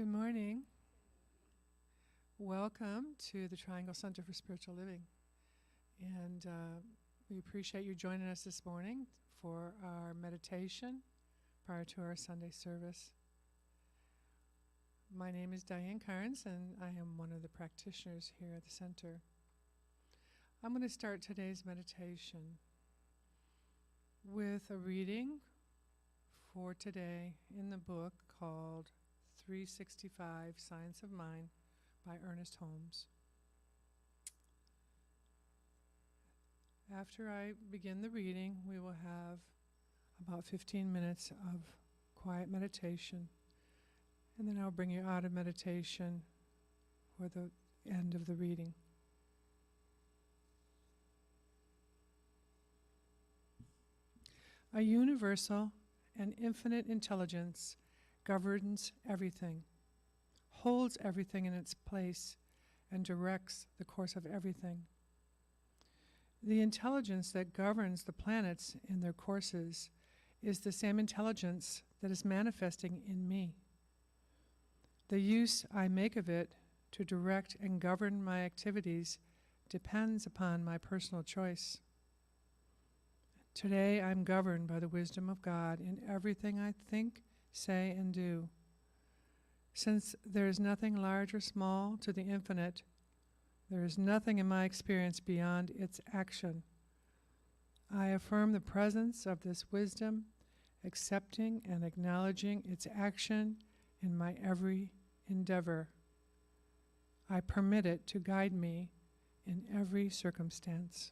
Good morning. Welcome to the Triangle Center for Spiritual Living. And we appreciate you joining us this morning for our meditation prior to our Sunday service. My name is Diane Carnes, and I am one of the practitioners here at the center. I'm going to start today's meditation with a reading for today in the book called 365 Science of Mind by Ernest Holmes. After I begin the reading, we will have about 15 minutes of quiet meditation, and then I'll bring you out of meditation for the end of the reading. A universal and infinite intelligence governs everything, holds everything in its place, and directs the course of everything. The intelligence that governs the planets in their courses is the same intelligence that is manifesting in me. The use I make of it to direct and govern my activities depends upon my personal choice. Today I'm governed by the wisdom of God in everything I think, say, and do. Since there is nothing large or small to the infinite, there is nothing in my experience beyond its action. I affirm the presence of this wisdom, accepting and acknowledging its action in my every endeavor. I permit it to guide me in every circumstance.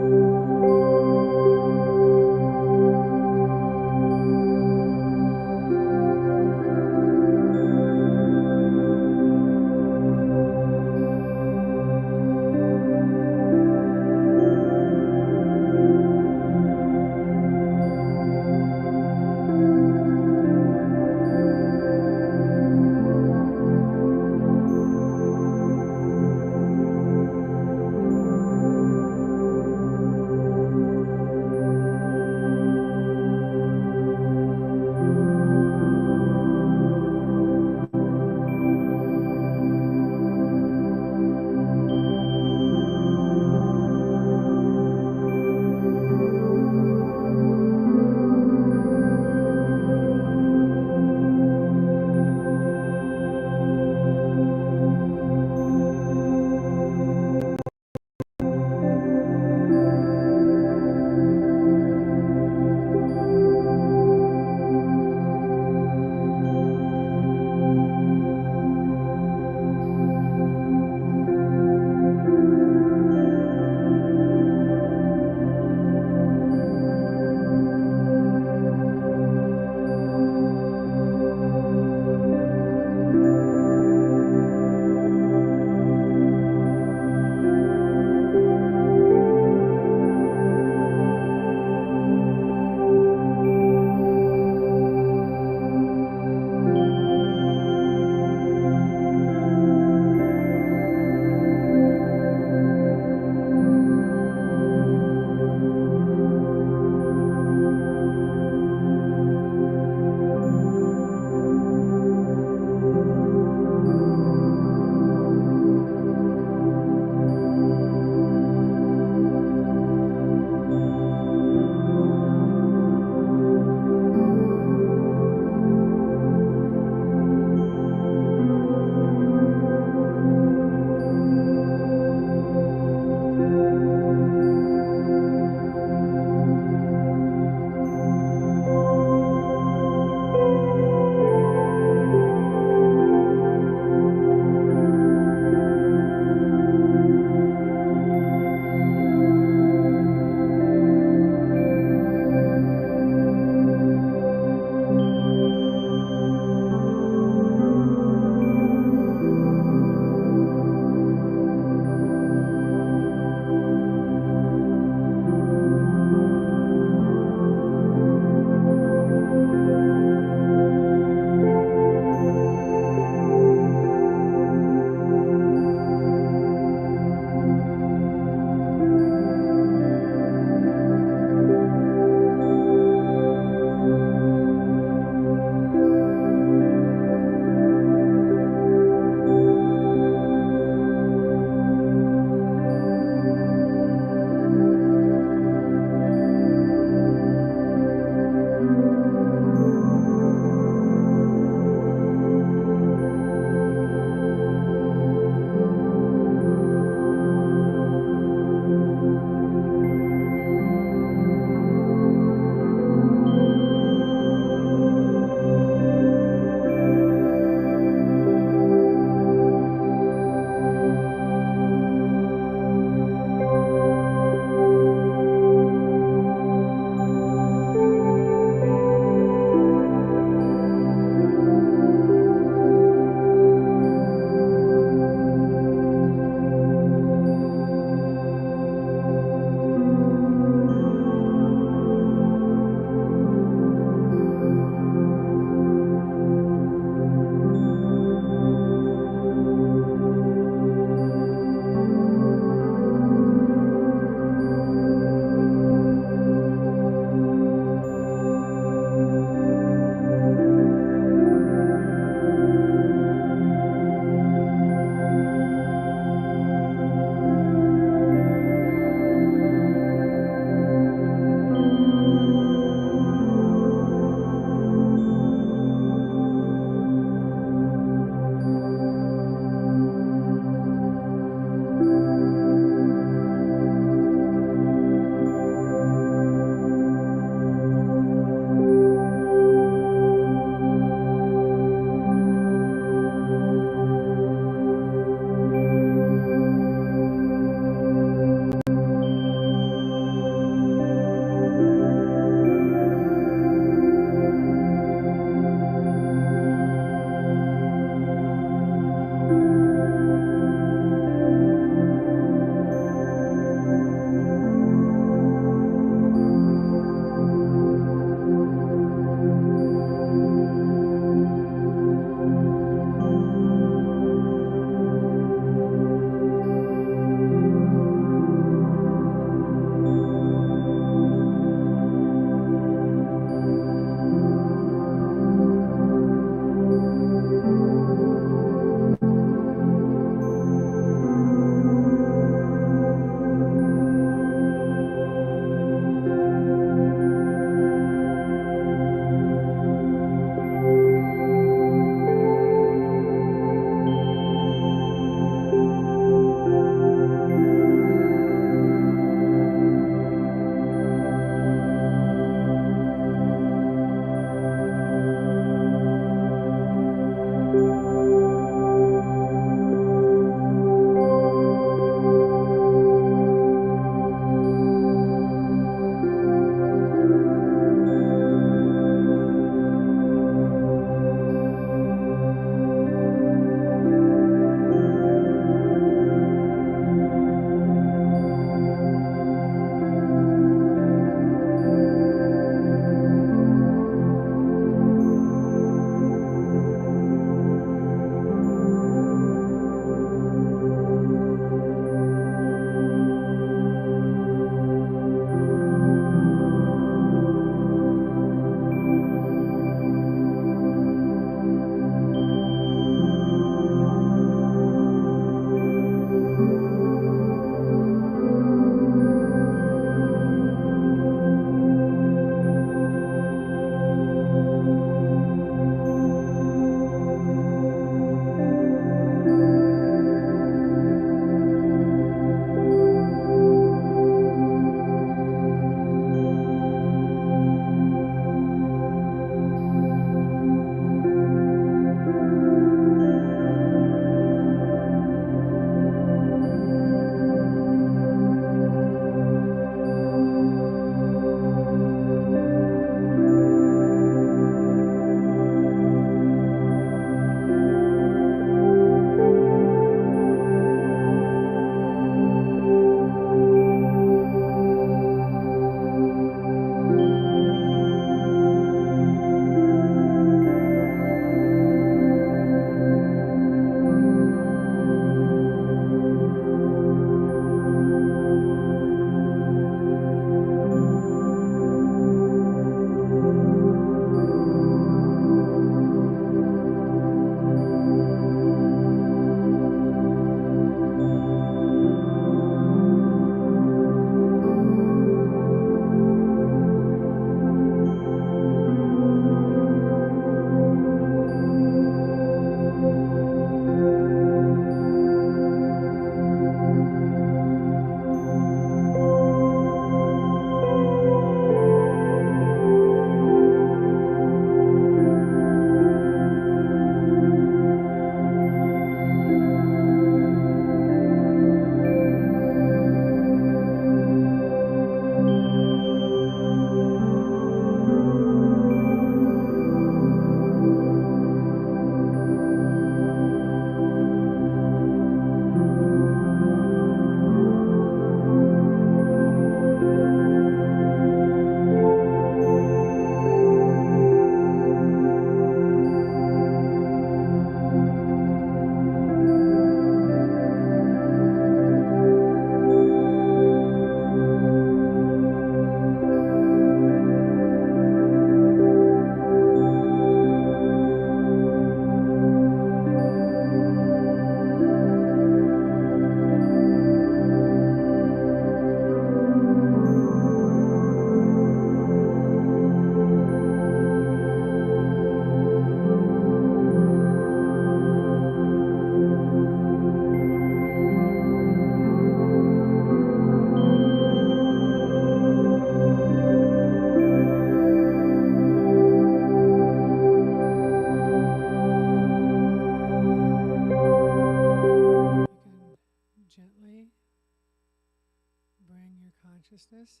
consciousness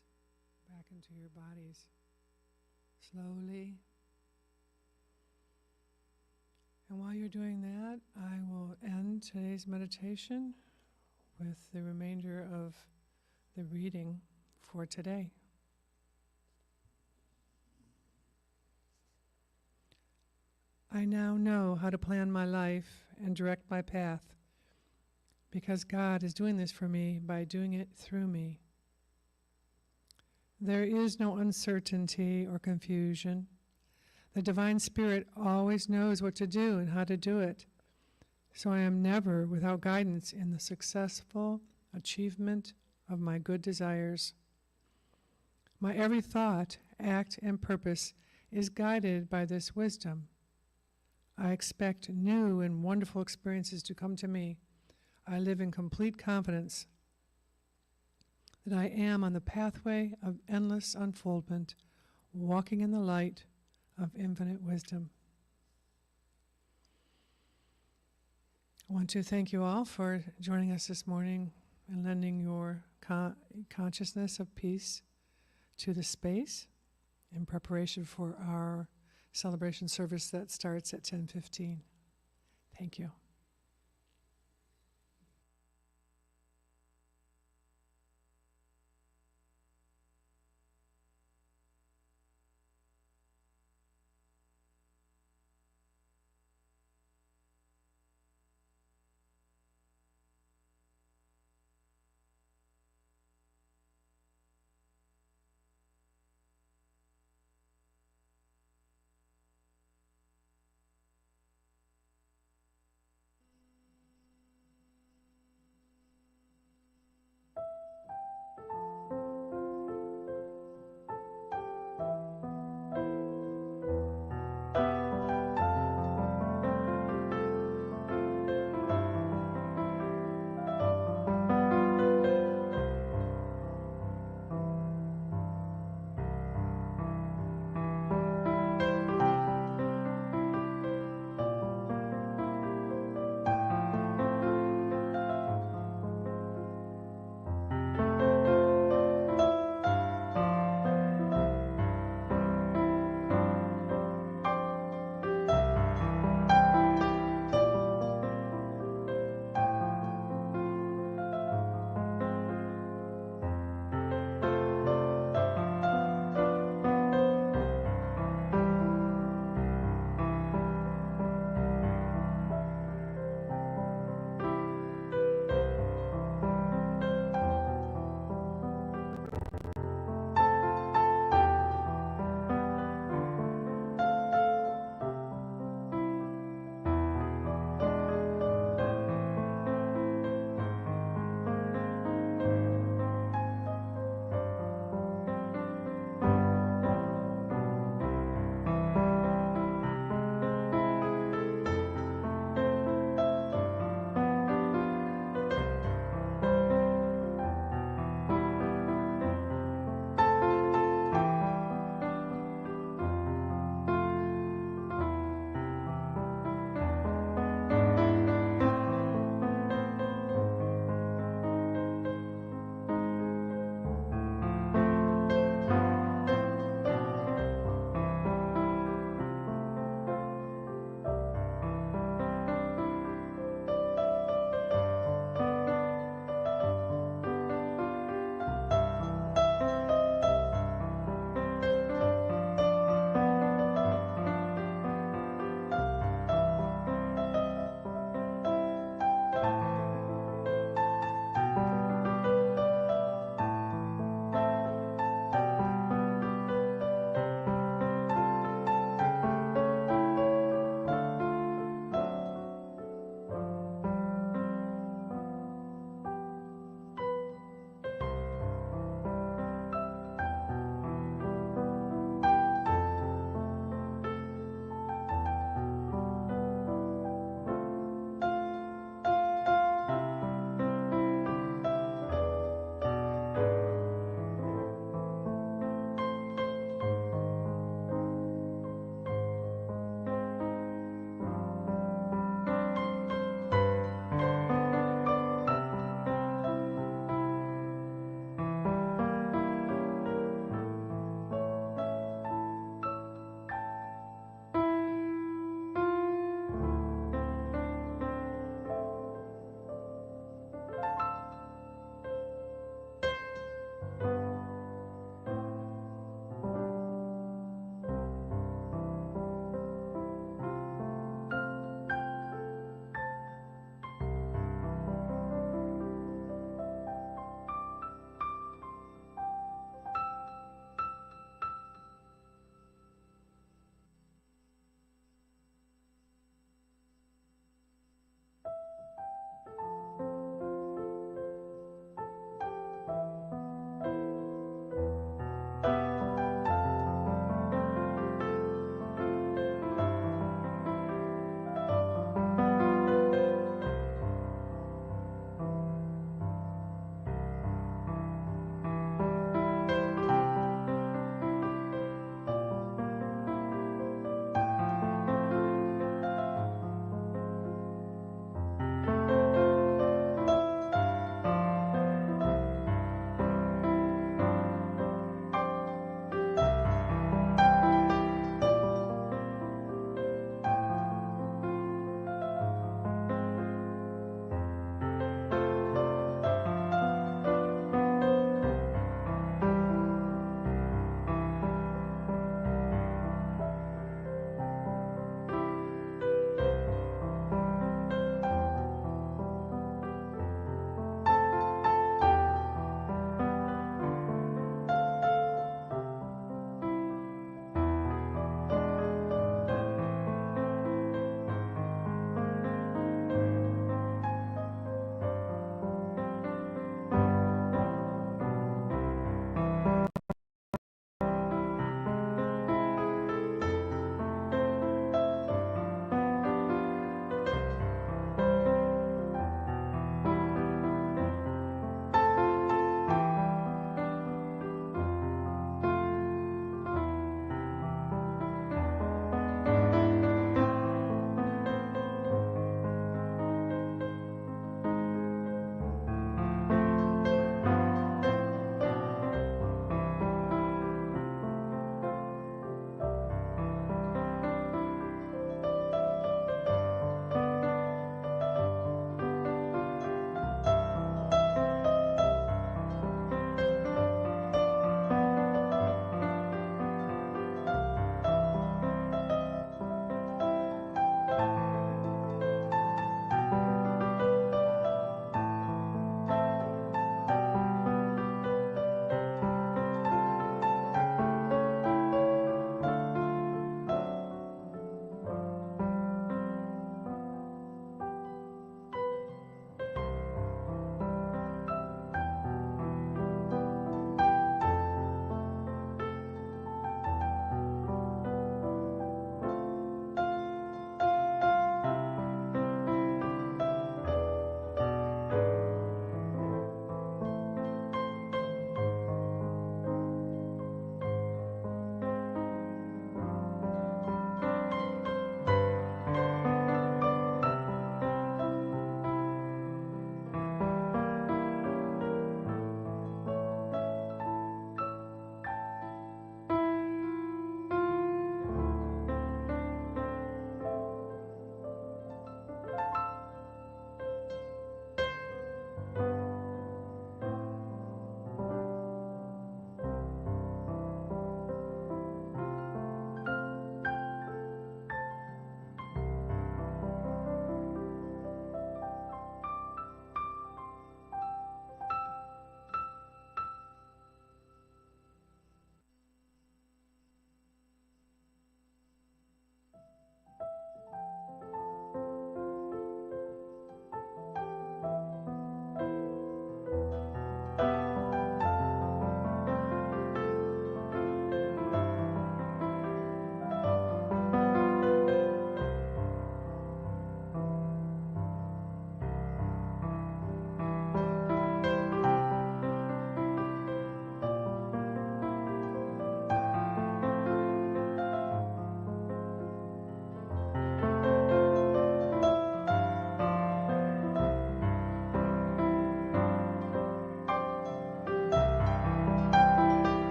back into your bodies slowly. And while you're doing that, I will end today's meditation with the remainder of the reading for today. I now know how to plan my life and direct my path, because God is doing this for me by doing it through me. There is no uncertainty or confusion. The Divine Spirit always knows what to do and how to do it, so I am never without guidance in the successful achievement of my good desires. My every thought, act, and purpose is guided by this wisdom. I expect new and wonderful experiences to come to me. I live in complete confidence that I am on the pathway of endless unfoldment, walking in the light of infinite wisdom. I want to thank you all for joining us this morning and lending your consciousness of peace to the space in preparation for our celebration service that starts at 10:15. Thank you.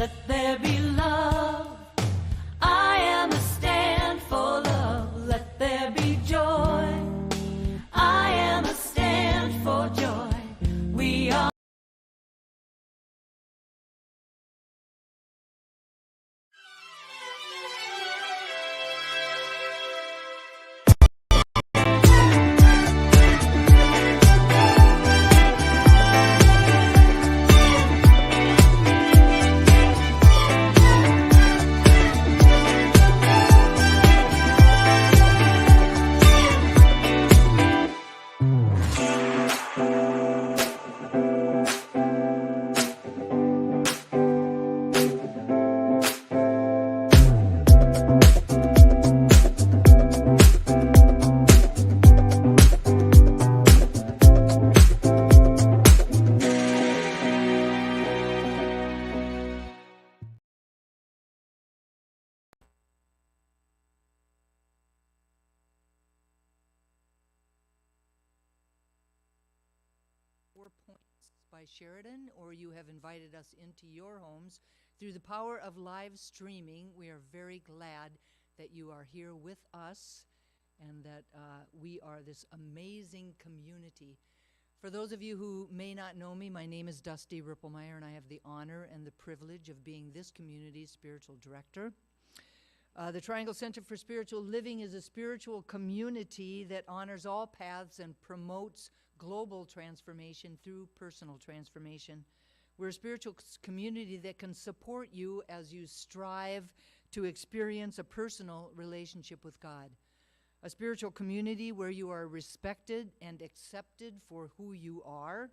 Let there be love. I am a stand for love. Let there be joy. I am a stand for joy. We are. Points by Sheridan, or you have invited us into your homes through the power of live streaming. We are very glad that you are here with us and that we are this amazing community. For those of you who may not know me, my name is Dusty Rippelmeyer, and I have the honor and the privilege of being this community's spiritual director. The Triangle Center for Spiritual Living is a spiritual community that honors all paths and promotes global transformation through personal transformation. We're a spiritual community that can support you as you strive to experience a personal relationship with God. A spiritual community where you are respected and accepted for who you are.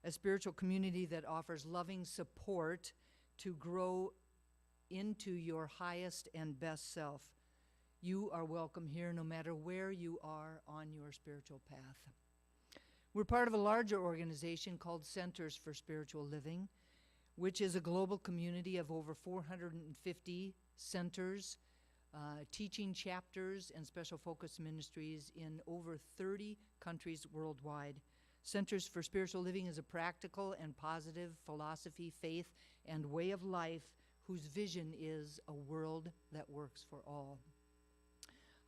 A spiritual community that offers loving support to grow into your highest and best self. You are welcome here no matter where you are on your spiritual path. We're part of a larger organization called Centers for Spiritual Living, which is a global community of over 450 centers, teaching chapters and special focus ministries in over 30 countries worldwide. Centers for Spiritual Living is a practical and positive philosophy, faith, and way of life whose vision is a world that works for all.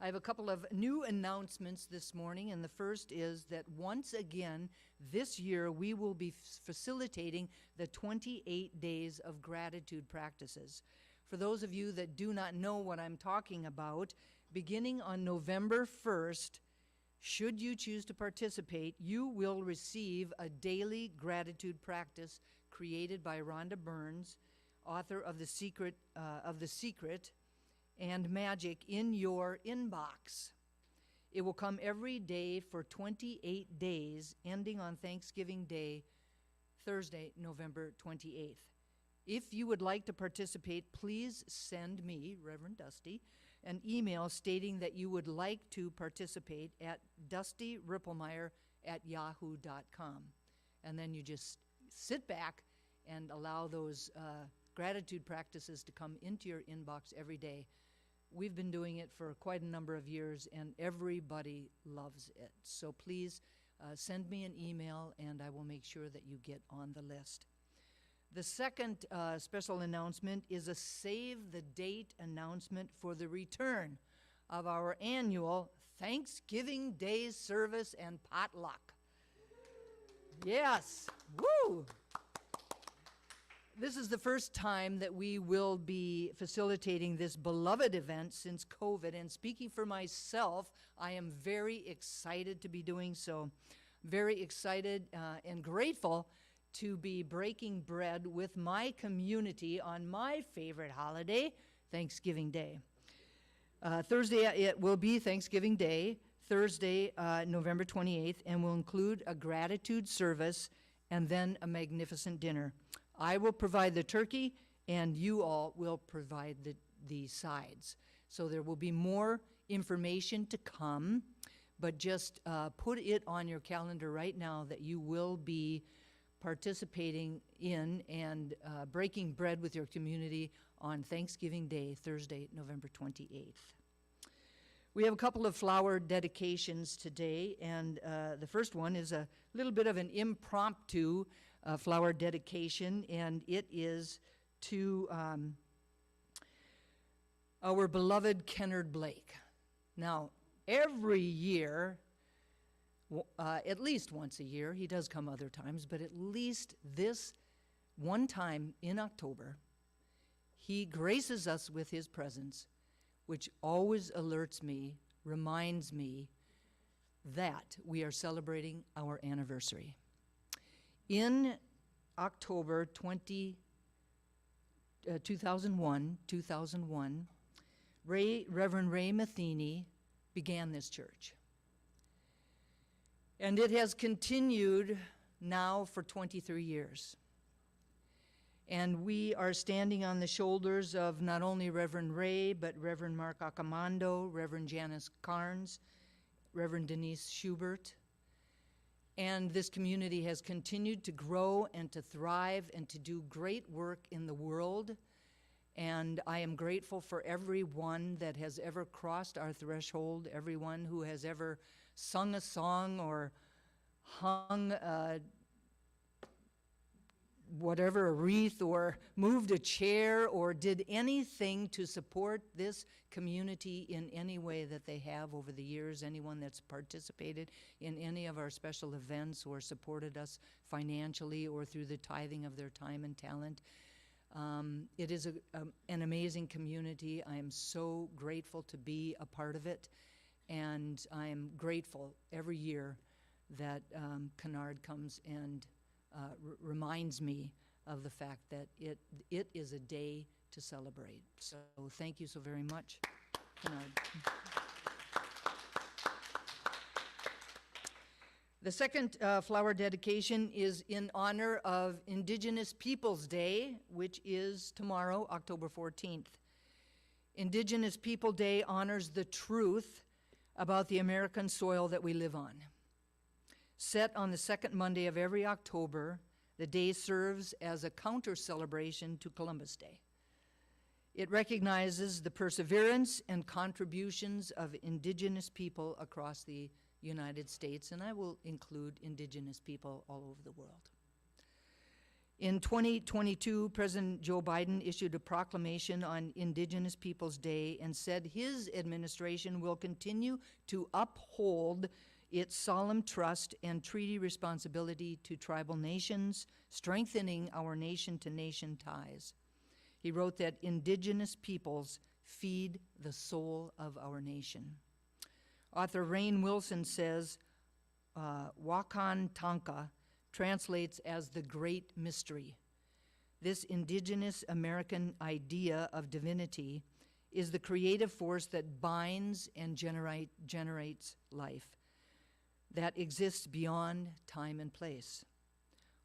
I have a couple of new announcements this morning, and the first is that once again this year we will be facilitating the 28 days of gratitude practices. For those of you that do not know what I'm talking about, beginning on November 1st, should you choose to participate, you will receive a daily gratitude practice created by Rhonda Burns, author of The Secret and Magic, in your inbox. It will come every day for 28 days, ending on Thanksgiving Day, Thursday, November 28th. If you would like to participate, please send me, Reverend Dusty, an email stating that you would like to participate at dustyrippelmeyer@yahoo.com. And then you just sit back and allow those gratitude practices to come into your inbox every day. We've been doing it for quite a number of years, and everybody loves it. So please send me an email, and I will make sure that you get on the list. The second special announcement is a save-the-date announcement for the return of our annual Thanksgiving Day service and potluck. Yes, woo! This is the first time that we will be facilitating this beloved event since COVID, and speaking for myself, I am very excited to be doing so. Very excited and grateful to be breaking bread with my community on my favorite holiday, Thanksgiving Day. Thursday, it will be Thanksgiving Day, Thursday, November 28th, and will include a gratitude service and then a magnificent dinner. I will provide the turkey, and you all will provide the sides. So there will be more information to come, but just put it on your calendar right now that you will be participating in and breaking bread with your community on Thanksgiving Day, Thursday, November 28th. We have a couple of flower dedications today, and the first one is a little bit of an impromptu flower dedication, and it is to our beloved Kennard Blake. Now, every year, at least once a year, he does come other times, but at least this one time in October, he graces us with his presence, which always alerts me, reminds me that we are celebrating our anniversary. In October 2001, Reverend Ray Matheny began this church. And it has continued now for 23 years. And we are standing on the shoulders of not only Reverend Ray, but Reverend Mark Accomando, Reverend Janice Carnes, Reverend Denise Schubert. And this community has continued to grow and to thrive and to do great work in the world. And I am grateful for everyone that has ever crossed our threshold, everyone who has ever sung a song or hung a wreath or moved a chair or did anything to support this community in any way that they have over the years, anyone that's participated in any of our special events or supported us financially or through the tithing of their time and talent. It is an amazing community. I am so grateful to be a part of it, and I am grateful every year that Kennard comes and reminds me of the fact that it is a day to celebrate. So thank you so very much, Kennard. The second flower dedication is in honor of Indigenous Peoples Day, which is tomorrow, October 14th. Indigenous People Day honors the truth about the American soil that we live on. Set on the second Monday of every October, the day serves as a counter-celebration to Columbus Day. It recognizes the perseverance and contributions of Indigenous people across the United States, and I will include Indigenous people all over the world. In 2022, President Joe Biden issued a proclamation on Indigenous Peoples Day and said his administration will continue to uphold its solemn trust and treaty responsibility to tribal nations, strengthening our nation-to-nation ties. He wrote that Indigenous peoples feed the soul of our nation. Author Rainn Wilson says, Wakan Tanka translates as the great mystery. This Indigenous American idea of divinity is the creative force that binds and generates life, that exists beyond time and place.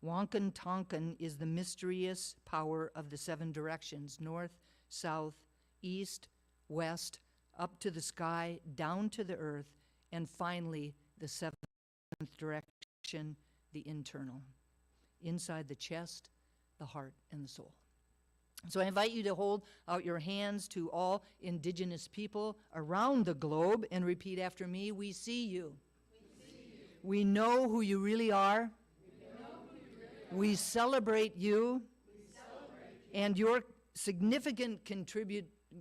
Wakan Tonkan is the mysterious power of the seven directions, north, south, east, west, up to the sky, down to the earth, and finally the seventh direction, the internal, inside the chest, the heart, and the soul. So I invite you to hold out your hands to all Indigenous people around the globe and repeat after me, we see you. We know who you really are. We celebrate you and your significant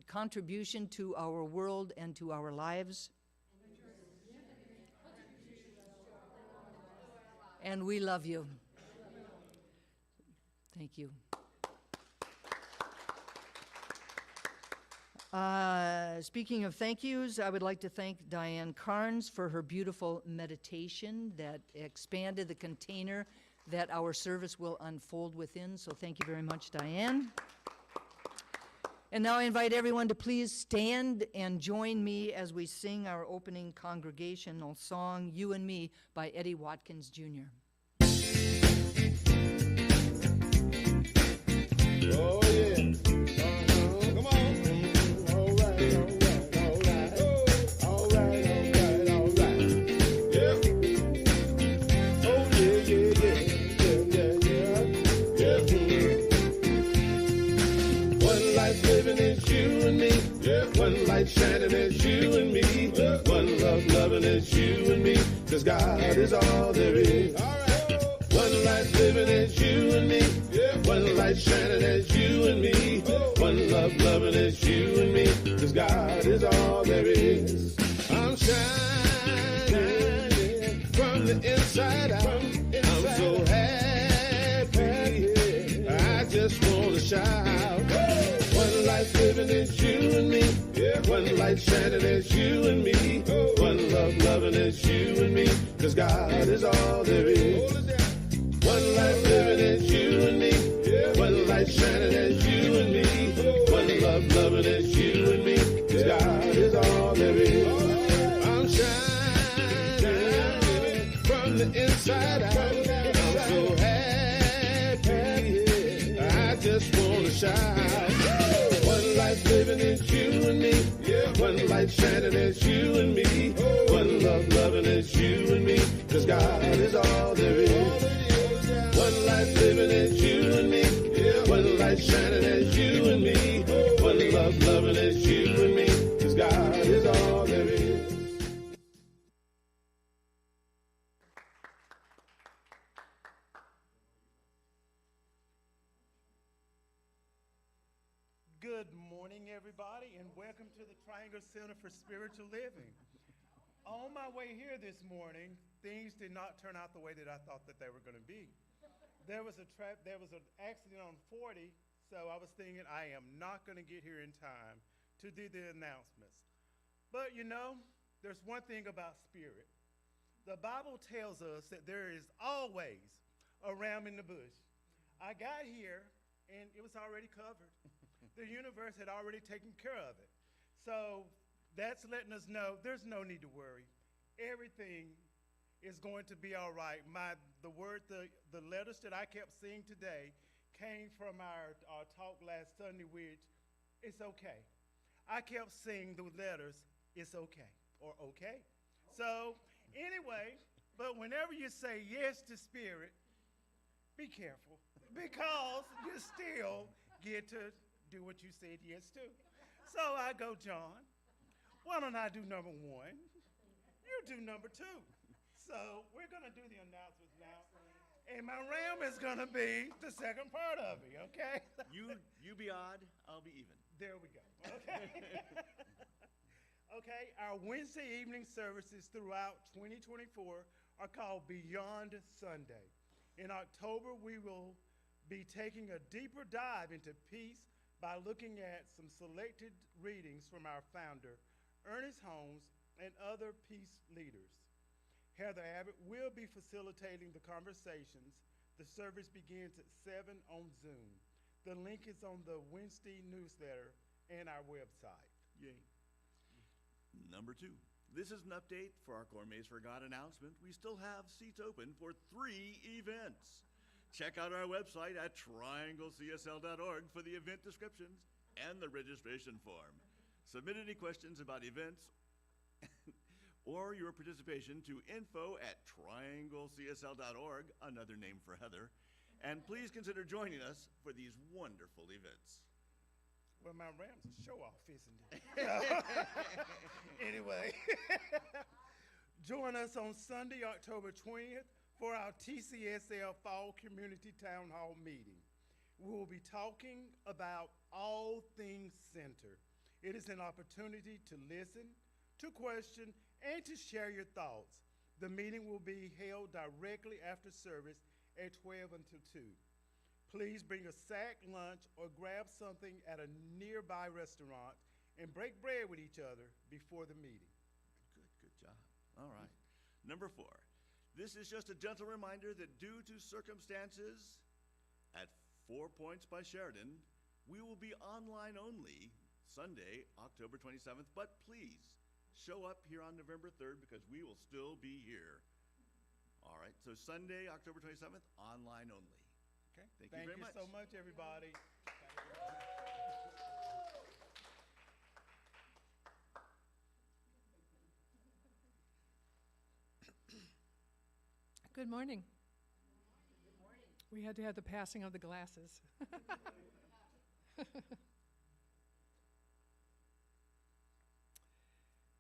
contribution to our world and to our lives. And we love you. Thank you. Speaking of thank yous, I would like to thank Diane Carnes for her beautiful meditation that expanded the container that our service will unfold within. So thank you very much, Diane. And now I invite everyone to please stand and join me as we sing our opening congregational song, You and Me, by Eddie Watkins, Jr. Oh, yeah. Come on. All right. Yeah. Oh, yeah. One life living is you and me. Yeah. One light shining is you and me. Yeah. One love loving is you and me. 'Cause God is all there is. All right. One life living is you and me. Yeah. One light shining as you and me. One love loving as you and me. 'Cause God is all there is. I'm shining from the inside out. I'm so happy. I just want to shout. One light living as you and me. One light shining as you and me. One love loving as you and me. 'Cause God is all there is. One light living as you and me. One light shining as you and me. One love loving as you and me. 'Cause God is all there is. I'm shining from the inside out. I'm so happy. I just want to shout. One light living as you and me. One light shining as you and me. One love loving as you and me. 'Cause God is all there is. One light living as you and me. One light shining as you and me. One love loving as you and me. 'Cause God is all there is. Good morning, everybody, and welcome to the Triangle Center for Spiritual Living. On my way here this morning, things did not turn out the way that I thought that they were going to be. There was an accident on 40, so I was thinking I am not going to get here in time to do the announcements. But you know, there's one thing about spirit. The Bible tells us that there is always a ram in the bush. I got here and it was already covered. The universe had already taken care of it. So that's letting us know there's no need to worry. Everything is going to be all right. The letters that I kept seeing today came from our talk last Sunday, which it's okay. I kept seeing the letters, it's okay, or okay. So anyway, but whenever you say yes to spirit, be careful, because you still get to do what you said yes to. So I go, John, why don't I do number one? You do number two. So we're going to do the announcements now. And my ram is going to be the second part of it, okay? You be odd, I'll be even. There we go, okay? Okay, our Wednesday evening services throughout 2024 are called Beyond Sunday. In October, we will be taking a deeper dive into peace by looking at some selected readings from our founder, Ernest Holmes, and other peace leaders. Heather Abbott will be facilitating the conversations. The service begins at 7 on Zoom. The link is on the Wednesday newsletter and our website. Yay. Number 2. This is an update for our Gourmets for God announcement. We still have seats open for 3 events. Check out our website at trianglecsl.org for the event descriptions and the registration form. Submit any questions about events or your participation to info@trianglecsl.org, another name for Heather, and please consider joining us for these wonderful events. Well, my ram's a show-off, isn't it? Anyway, join us on Sunday, October 20th, for our TCSL Fall Community Town Hall meeting. We will be talking about all things center. It is an opportunity to listen, to question, and to share your thoughts. The meeting will be held directly after service at 12 until 2. Please bring a sack lunch or grab something at a nearby restaurant and break bread with each other before the meeting. Good job. All right. Number 4. This is just a gentle reminder that due to circumstances at 4 Points by Sheridan, we will be online only Sunday, October 27th, but please show up here on November 3rd because we will still be here. All right, so Sunday, October 27th, online only. Okay. Thank you very much. Thank you so much, everybody. Good morning. We had to have the passing of the glasses.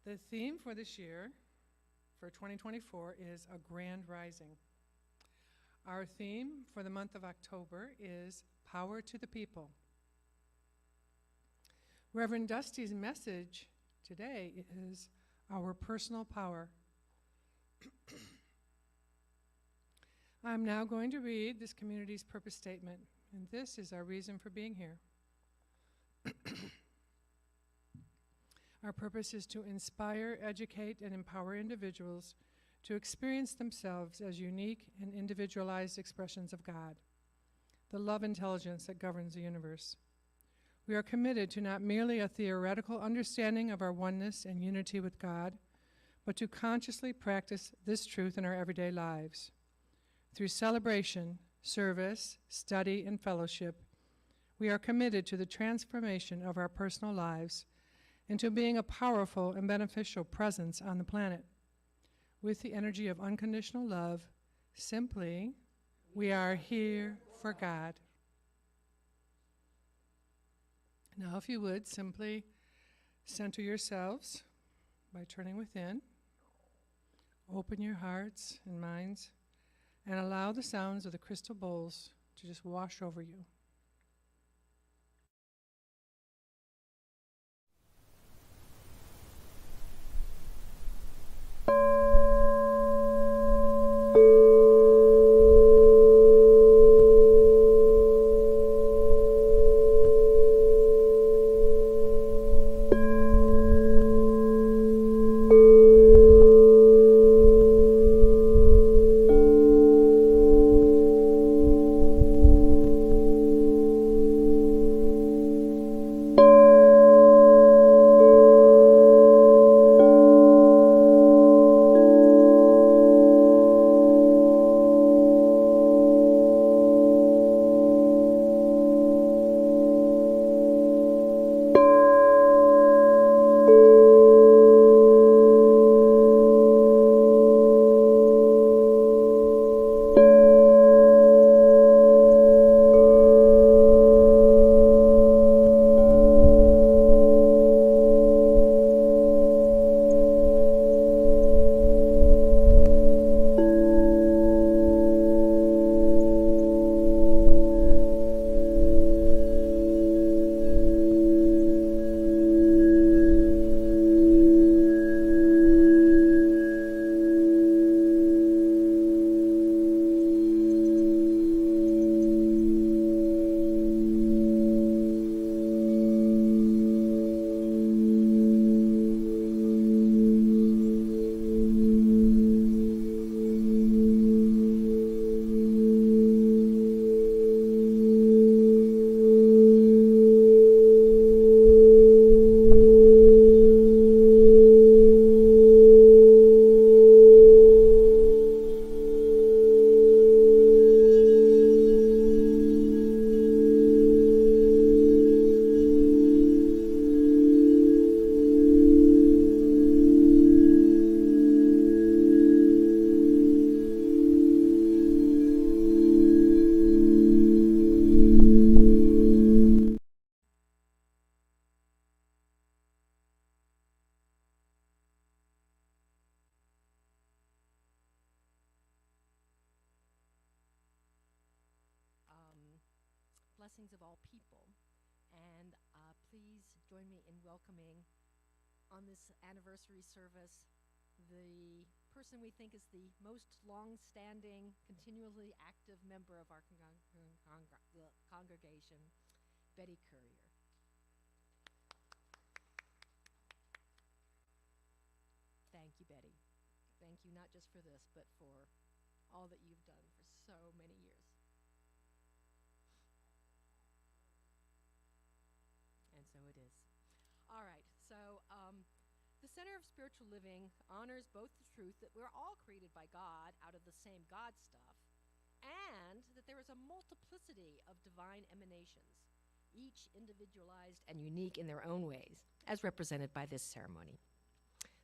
The theme for this year, for 2024, is A Grand Rising. Our theme for the month of October is Power to the people. Reverend Dusty's message today is our personal power. I'm now going to read this community's purpose statement, and this is our reason for being here. Our purpose is to inspire, educate, and empower individuals to experience themselves as unique and individualized expressions of God, the love intelligence that governs the universe. We are committed to not merely a theoretical understanding of our oneness and unity with God, but to consciously practice this truth in our everyday lives. Through celebration, service, study, and fellowship, we are committed to the transformation of our personal lives into being a powerful and beneficial presence on the planet. With the energy of unconditional love, simply, we are here for God. Now, if you would, simply center yourselves by turning within. Open your hearts and minds and allow the sounds of the crystal bowls to just wash over you. Blessings of all people, and please join me in welcoming on this anniversary service the person we think is the most long-standing, continually active member of our congregation, Betty Courier. Thank you, Betty. Thank you not just for this, but for all that you've done for so many years. And so it is. All right, so the Center of Spiritual Living honors both the truth that we're all created by God out of the same God stuff, and that there is a multiplicity of divine emanations, each individualized and unique in their own ways, as represented by this ceremony.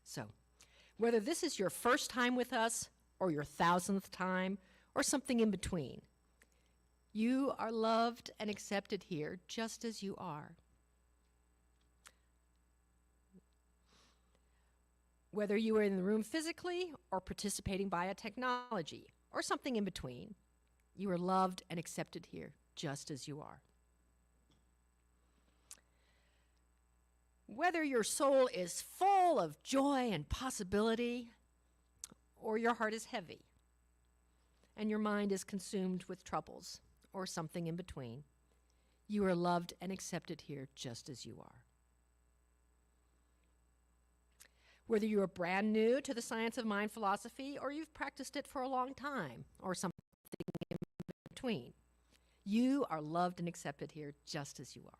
So, whether this is your first time with us, or your 1000th time, or something in between, you are loved and accepted here just as you are. Whether you are in the room physically or participating via technology or something in between, you are loved and accepted here just as you are. Whether your soul is full of joy and possibility, or your heart is heavy, and your mind is consumed with troubles, or something in between, you are loved and accepted here just as you are. Whether you are brand new to the science of mind philosophy, or you've practiced it for a long time, or something in between, you are loved and accepted here just as you are.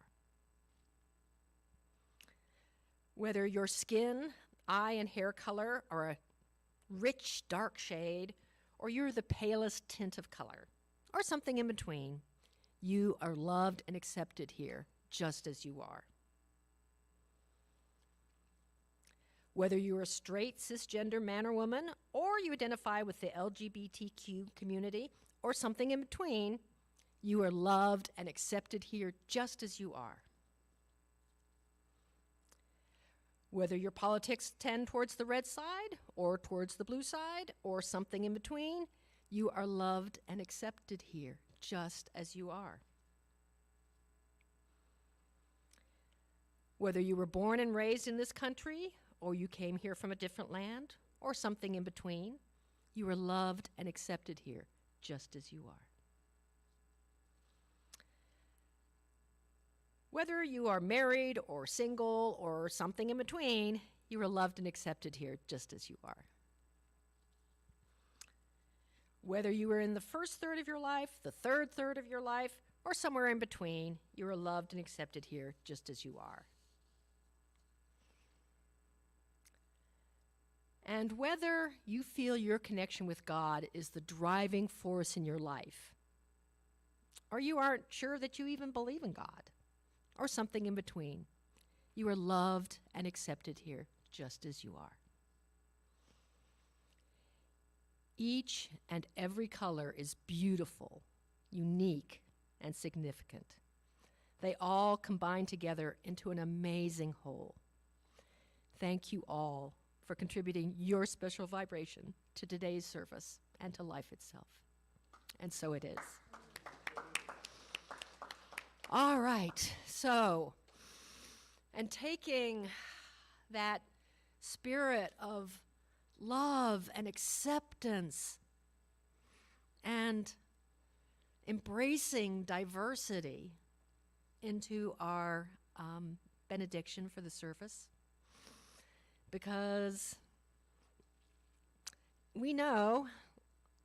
Whether your skin, eye, and hair color are a rich, dark shade, or you're the palest tint of color, or something in between, you are loved and accepted here just as you are. Whether you're a straight, cisgender man or woman, or you identify with the LGBTQ community, or something in between, you are loved and accepted here just as you are. Whether your politics tend towards the red side, or towards the blue side, or something in between, you are loved and accepted here just as you are. Whether you were born and raised in this country, or you came here from a different land, or something in between, you are loved and accepted here just as you are. Whether you are married or single or something in between, you are loved and accepted here just as you are. Whether you are in the first third of your life, the third of your life, or somewhere in between, you are loved and accepted here just as you are. And whether you feel your connection with God is the driving force in your life, or you aren't sure that you even believe in God, or something in between, you are loved and accepted here just as you are. Each and every color is beautiful, unique, and significant. They all combine together into an amazing whole. Thank you all for contributing your special vibration to today's service and to life itself. And so it is. All right, so, and taking that spirit of love and acceptance and embracing diversity into our benediction for the service, because we know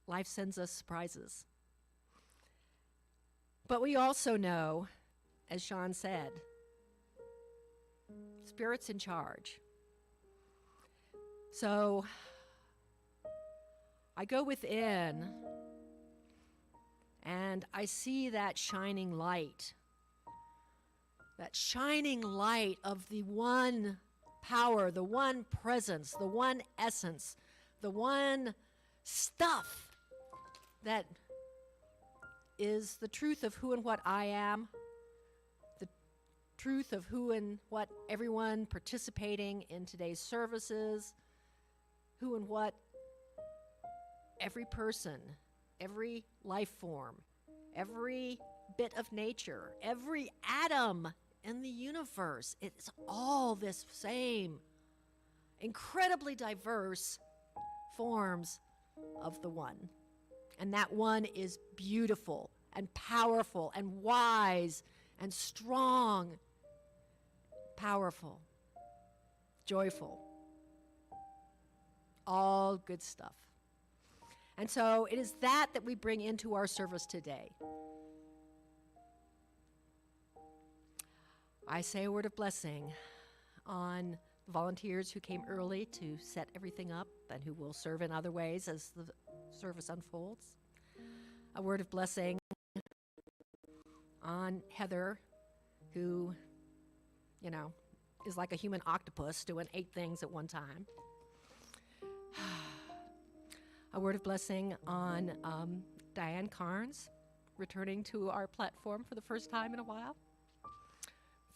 life sends us surprises. But we also know, as Sean said, Spirit's in charge. So I go within and I see that shining light of the one power, the one presence, the one essence, the one stuff that is the truth of who and what I am, the truth of who and what everyone participating in today's services, who and what every person, every life form, every bit of nature, every atom in the universe. It's all this same incredibly diverse forms of the one. And that one is beautiful and powerful and wise and strong, powerful, joyful, all good stuff. And so it is that we bring into our service today. I say a word of blessing on the volunteers who came early to set everything up and who will serve in other ways as the service unfolds. A word of blessing on Heather, who, is like a human octopus doing 8 things at one time. A word of blessing on Diane Carnes, returning to our platform for the first time in a while,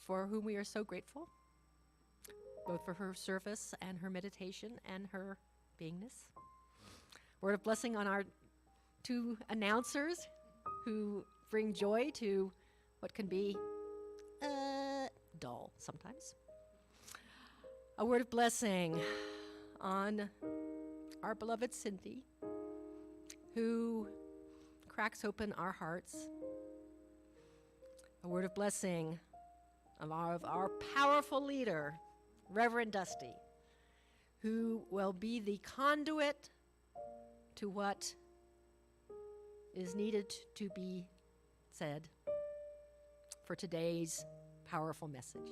for whom we are so grateful, both for her service and her meditation and her beingness. Word of blessing on our 2 announcers who bring joy to what can be dull sometimes. A word of blessing on our beloved Cindy, who cracks open our hearts. A word of blessing of our powerful leader, Reverend Dusty, who will be the conduit to what is needed to be said for today's powerful message.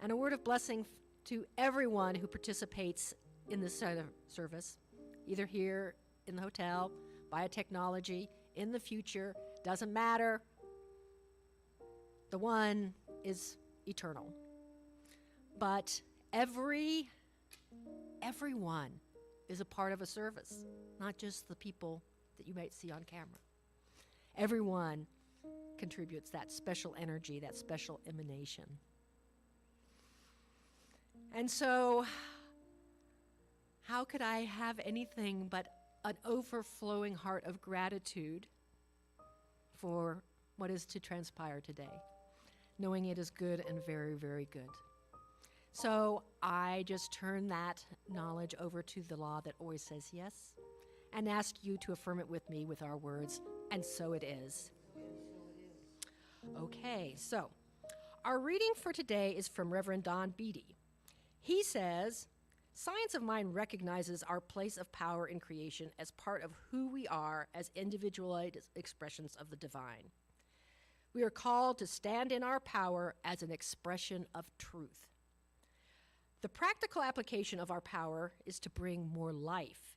And a word of blessing to everyone who participates in this service, either here in the hotel, via technology, in the future, doesn't matter. The one is eternal. But everyone is a part of a service, not just the people that you might see on camera. Everyone contributes that special energy, that special emanation. And so, how could I have anything but an overflowing heart of gratitude for what is to transpire today, knowing it is good and very, very good. So I just turn that knowledge over to the law that always says yes, and ask you to affirm it with me with our words, and so it is. Okay, so our reading for today is from Reverend Don Beatty. He says, science of mind recognizes our place of power in creation as part of who we are as individualized expressions of the divine. We are called to stand in our power as an expression of truth. The practical application of our power is to bring more life.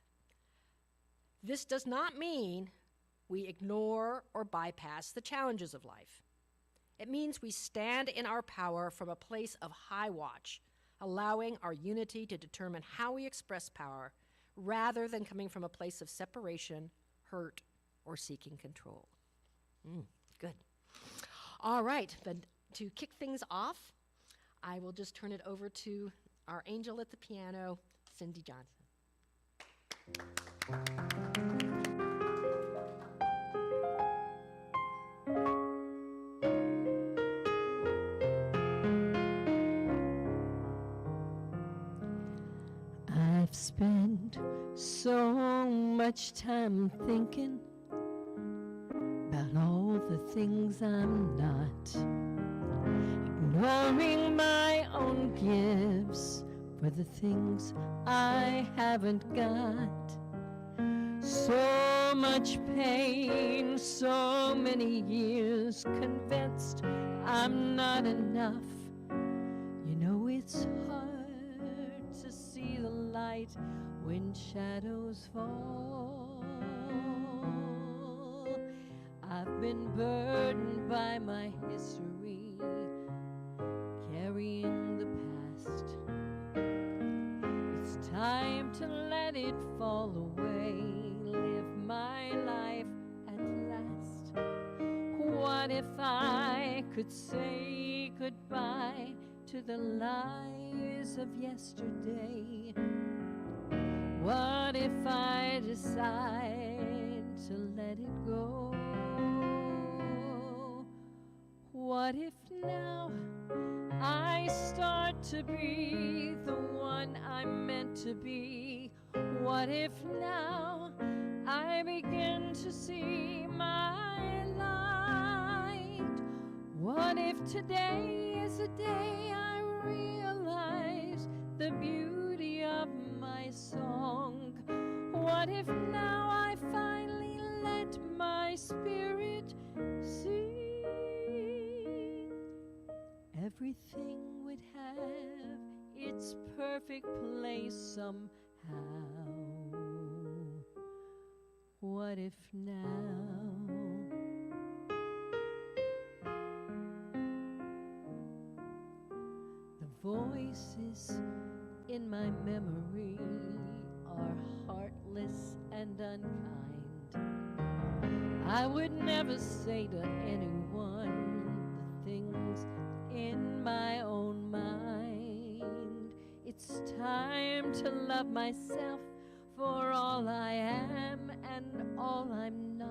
This does not mean we ignore or bypass the challenges of life. It means we stand in our power from a place of high watch, allowing our unity to determine how we express power, rather than coming from a place of separation, hurt, or seeking control. Good. All right, then to kick things off, I will just turn it over to our angel at the piano, Cindy Johnson. I've spent so much time thinking about all the things I'm not, ignoring my own gifts for the things I haven't got. So much pain, so many years convinced I'm not enough. You know it's hard to see the light when shadows fall. I've been burdened by my history, carrying the past. It's time to let it fall away, live my life at last. What if I could say goodbye to the lies of yesterday? What if I decide to let it go? What if now I start to be the one I'm meant to be? What if now I begin to see my light? What if today is a day I realize the beauty of my song? What if now I finally let my spirit sing? Everything would have its perfect place somehow. What if now? The voices in my memory are heartless and unkind. I would never say to anyone the things in my own mind. It's time to love myself for all I am and all I'm not.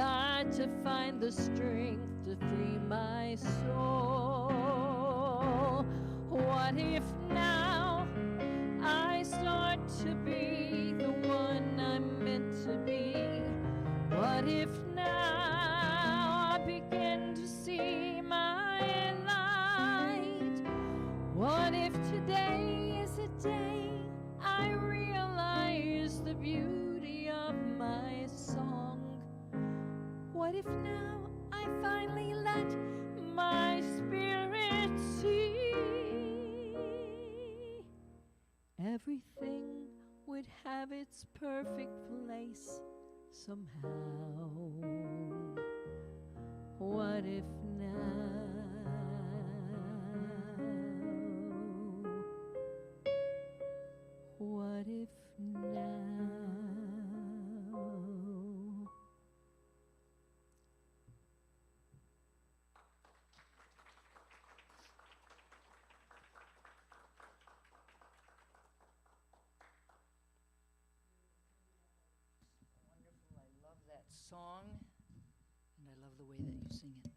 got to find the strength to free my soul. What if now I start to be the one I'm meant to be? What if now I begin to see my light? What if today is a day I realize the beauty of my song? What if now I finally let my spirit see? Everything would have its perfect place somehow. What if now? What if now? Wonderful. I love that song, and I love the way that you sing it.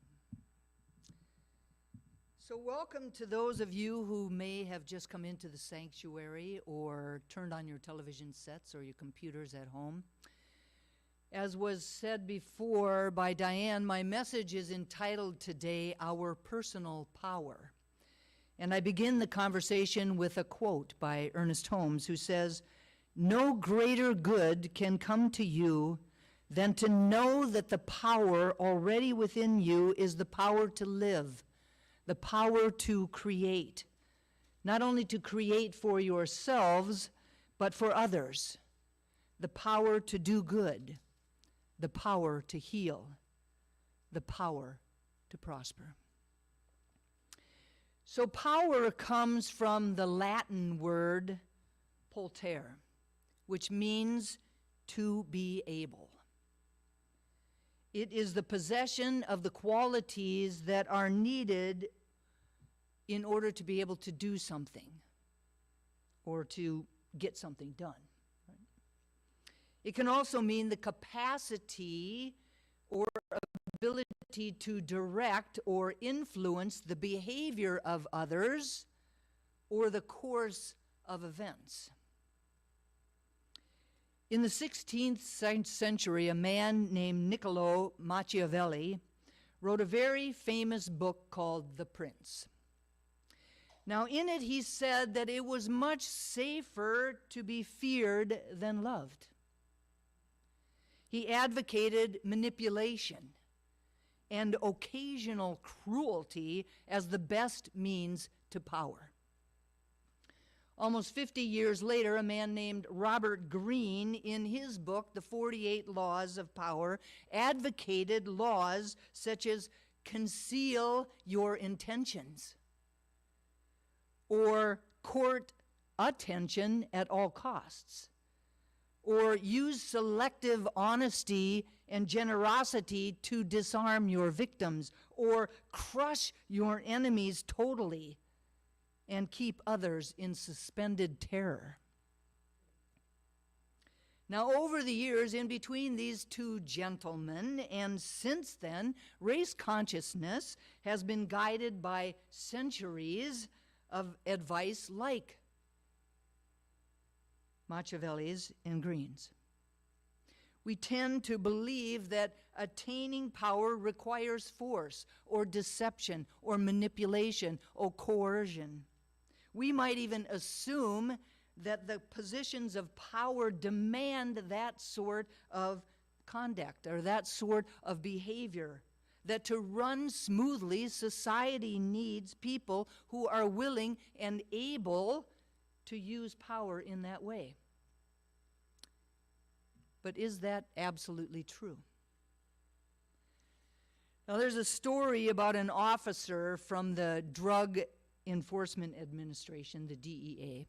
So welcome to those of you who may have just come into the sanctuary or turned on your television sets or your computers at home. As was said before by Diane, my message is entitled today, Our Personal Power. And I begin the conversation with a quote by Ernest Holmes, who says, "No greater good can come to you than to know that the power already within you is the power to live, the power to create, not only to create for yourselves, but for others, the power to do good, the power to heal, the power to prosper." So power comes from the Latin word poltere, which means to be able. It is the possession of the qualities that are needed in order to be able to do something or to get something done. Right? It can also mean the capacity or ability to direct or influence the behavior of others or the course of events. In the 16th century, a man named Niccolo Machiavelli wrote a very famous book called The Prince. Now, in it, he said that it was much safer to be feared than loved. He advocated manipulation and occasional cruelty as the best means to power. Almost 50 years later, a man named Robert Greene, in his book, The 48 Laws of Power, advocated laws such as conceal your intentions or court attention at all costs, or use selective honesty and generosity to disarm your victims, or crush your enemies totally and keep others in suspended terror. Now, over the years, in between these two gentlemen, and since then, race consciousness has been guided by centuries of advice like Machiavelli's and Greene's. We tend to believe that attaining power requires force or deception or manipulation or coercion. We might even assume that the positions of power demand that sort of conduct or that sort of behavior. That to run smoothly, society needs people who are willing and able to use power in that way. But is that absolutely true? Now, there's a story about an officer from the Drug Enforcement Administration, the DEA,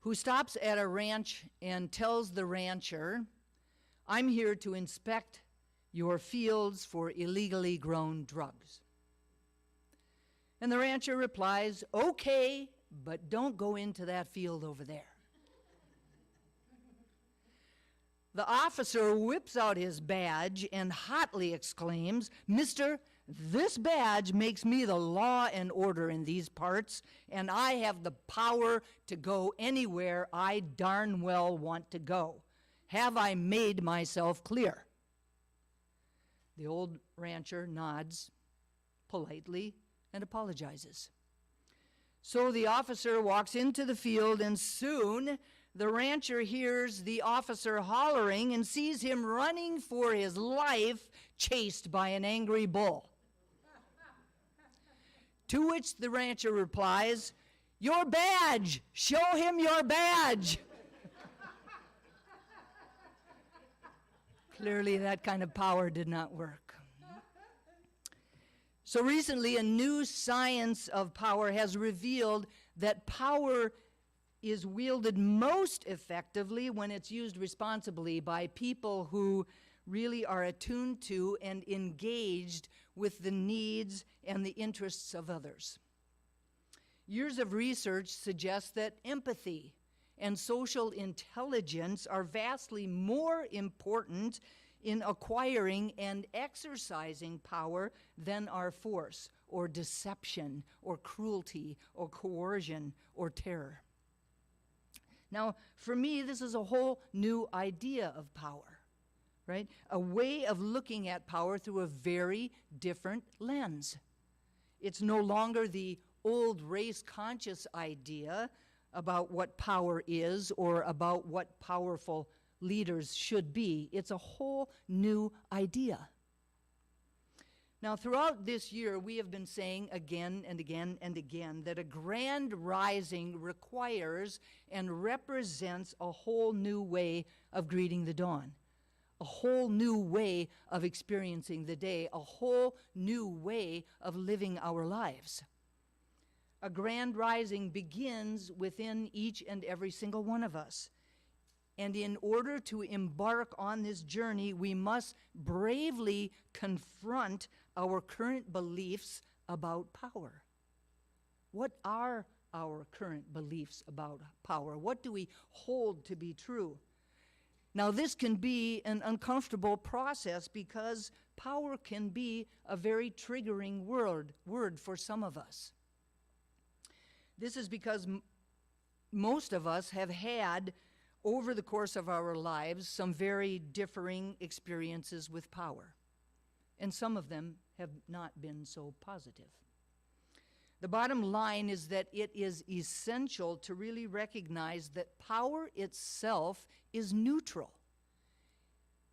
who stops at a ranch and tells the rancher, "I'm here to inspect your fields for illegally grown drugs." And the rancher replies, "Okay, but don't go into that field over there." The officer whips out his badge and hotly exclaims, "Mister, this badge makes me the law and order in these parts, and I have the power to go anywhere I darn well want to go. Have I made myself clear?" The old rancher nods politely and apologizes. So the officer walks into the field, and soon the rancher hears the officer hollering and sees him running for his life, chased by an angry bull. To which the rancher replies, "Your badge! Show him your badge!" Clearly, that kind of power did not work. So recently, a new science of power has revealed that power is wielded most effectively when it's used responsibly by people who really are attuned to and engaged with the needs and the interests of others. Years of research suggest that empathy and social intelligence are vastly more important in acquiring and exercising power than are force or deception or cruelty or coercion or terror. Now, for me, this is a whole new idea of power, right? A way of looking at power through a very different lens. It's no longer the old race-conscious idea about what power is or about what powerful leaders should be. It's a whole new idea. Now, throughout this year, we have been saying again and again and again that a grand rising requires and represents a whole new way of greeting the dawn, a whole new way of experiencing the day, a whole new way of living our lives. A grand rising begins within each and every single one of us. And in order to embark on this journey, we must bravely confront our current beliefs about power. What are our current beliefs about power? What do we hold to be true? Now, this can be an uncomfortable process because power can be a very triggering word for some of us. This is because most of us have had, over the course of our lives, some very differing experiences with power. And some of them have not been so positive. The bottom line is that it is essential to really recognize that power itself is neutral.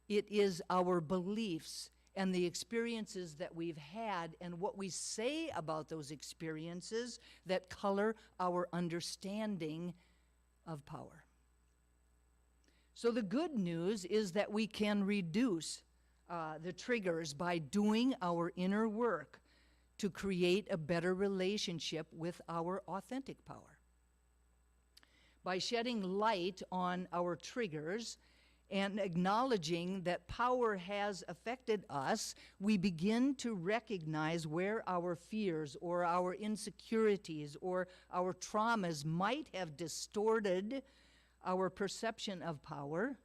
It is our beliefs and the experiences that we've had and what we say about those experiences that color our understanding of power. So the good news is that we can reduce the triggers by doing our inner work to create a better relationship with our authentic power. By shedding light on our triggers and acknowledging that power has affected us, we begin to recognize where our fears or our insecurities or our traumas might have distorted our perception of power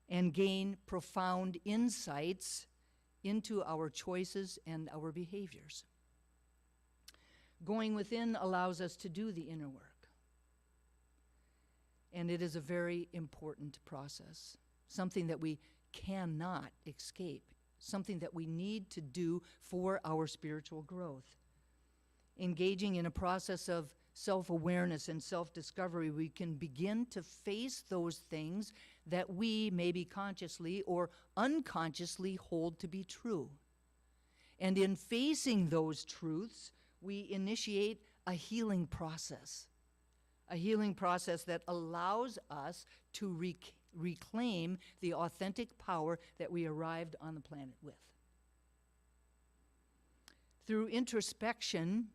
and gain profound insights into our choices and our behaviors. Going within allows us to do the inner work. And it is a very important process, something that we cannot escape, something that we need to do for our spiritual growth. Engaging in a process of self-awareness and self-discovery, we can begin to face those things that we maybe consciously or unconsciously hold to be true. And in facing those truths, we initiate a healing process that allows us to reclaim the authentic power that we arrived on the planet with. Through introspection,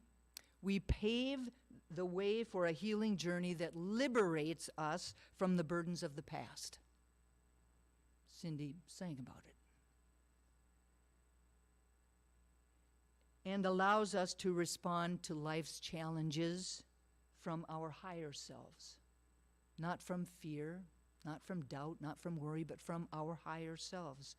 we pave the way for a healing journey that liberates us from the burdens of the past. Cindy sang about it. And allows us to respond to life's challenges from our higher selves, not from fear not from doubt, not from worry, but from our higher selves.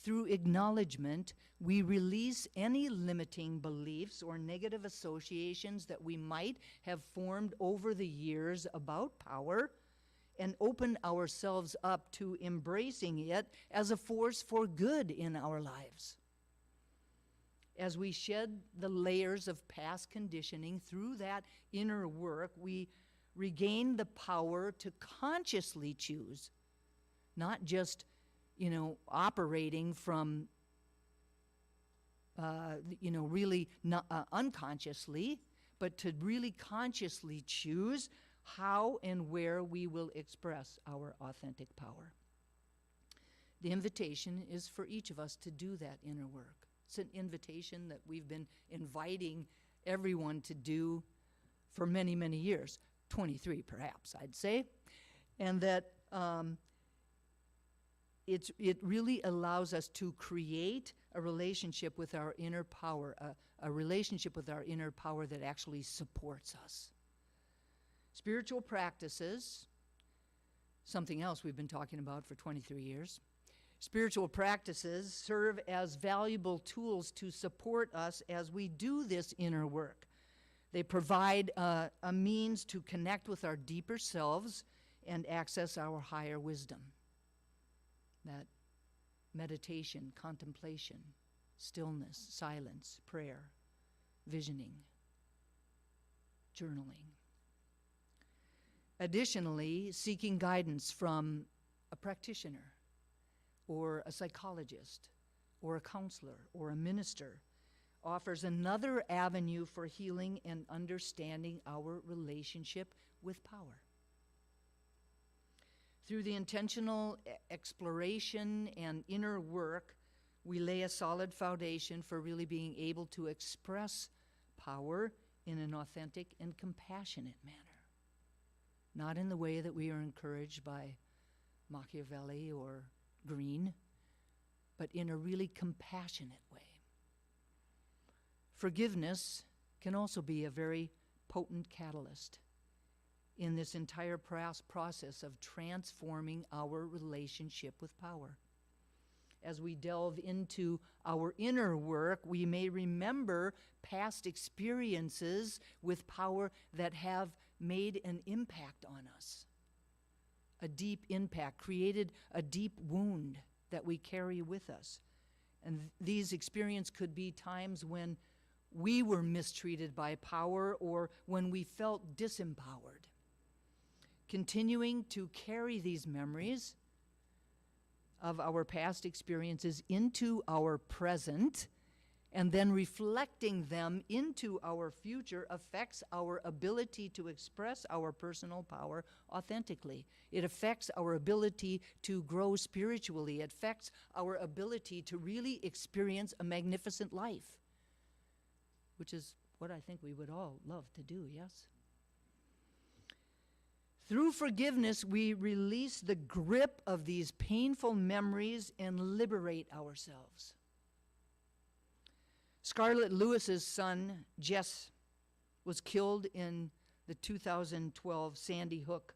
Through acknowledgement, we release any limiting beliefs or negative associations that we might have formed over the years about power, and open ourselves up to embracing it as a force for good in our lives. As we shed the layers of past conditioning through that inner work, we regain the power to consciously choose, not just, operating from, really not, unconsciously, but to really consciously choose how and where we will express our authentic power. The invitation is for each of us to do that inner work. It's an invitation that we've been inviting everyone to do for many, many years, 23 perhaps, I'd say, and that it really allows us to create a relationship with our inner power, a relationship with our inner power that actually supports us. Spiritual practices, something else we've been talking about for 23 years. Spiritual practices serve as valuable tools to support us as we do this inner work. They provide a means to connect with our deeper selves and access our higher wisdom. That meditation, contemplation, stillness, silence, prayer, visioning, journaling. Additionally, seeking guidance from a practitioner or a psychologist or a counselor or a minister offers another avenue for healing and understanding our relationship with power. Through the intentional exploration and inner work, we lay a solid foundation for really being able to express power in an authentic and compassionate manner. Not in the way that we are encouraged by Machiavelli or Green, but in a really compassionate way. Forgiveness can also be a very potent catalyst in this entire process of transforming our relationship with power. As we delve into our inner work, we may remember past experiences with power that have made an impact on us. A deep impact, created a deep wound that we carry with us. And these experiences could be times when we were mistreated by power or when we felt disempowered. Continuing to carry these memories of our past experiences into our present and then reflecting them into our future affects our ability to express our personal power authentically. It affects our ability to grow spiritually. It affects our ability to really experience a magnificent life, which is what I think we would all love to do, yes? Through forgiveness, we release the grip of these painful memories and liberate ourselves. Scarlett Lewis's son, Jess, was killed in the 2012 Sandy Hook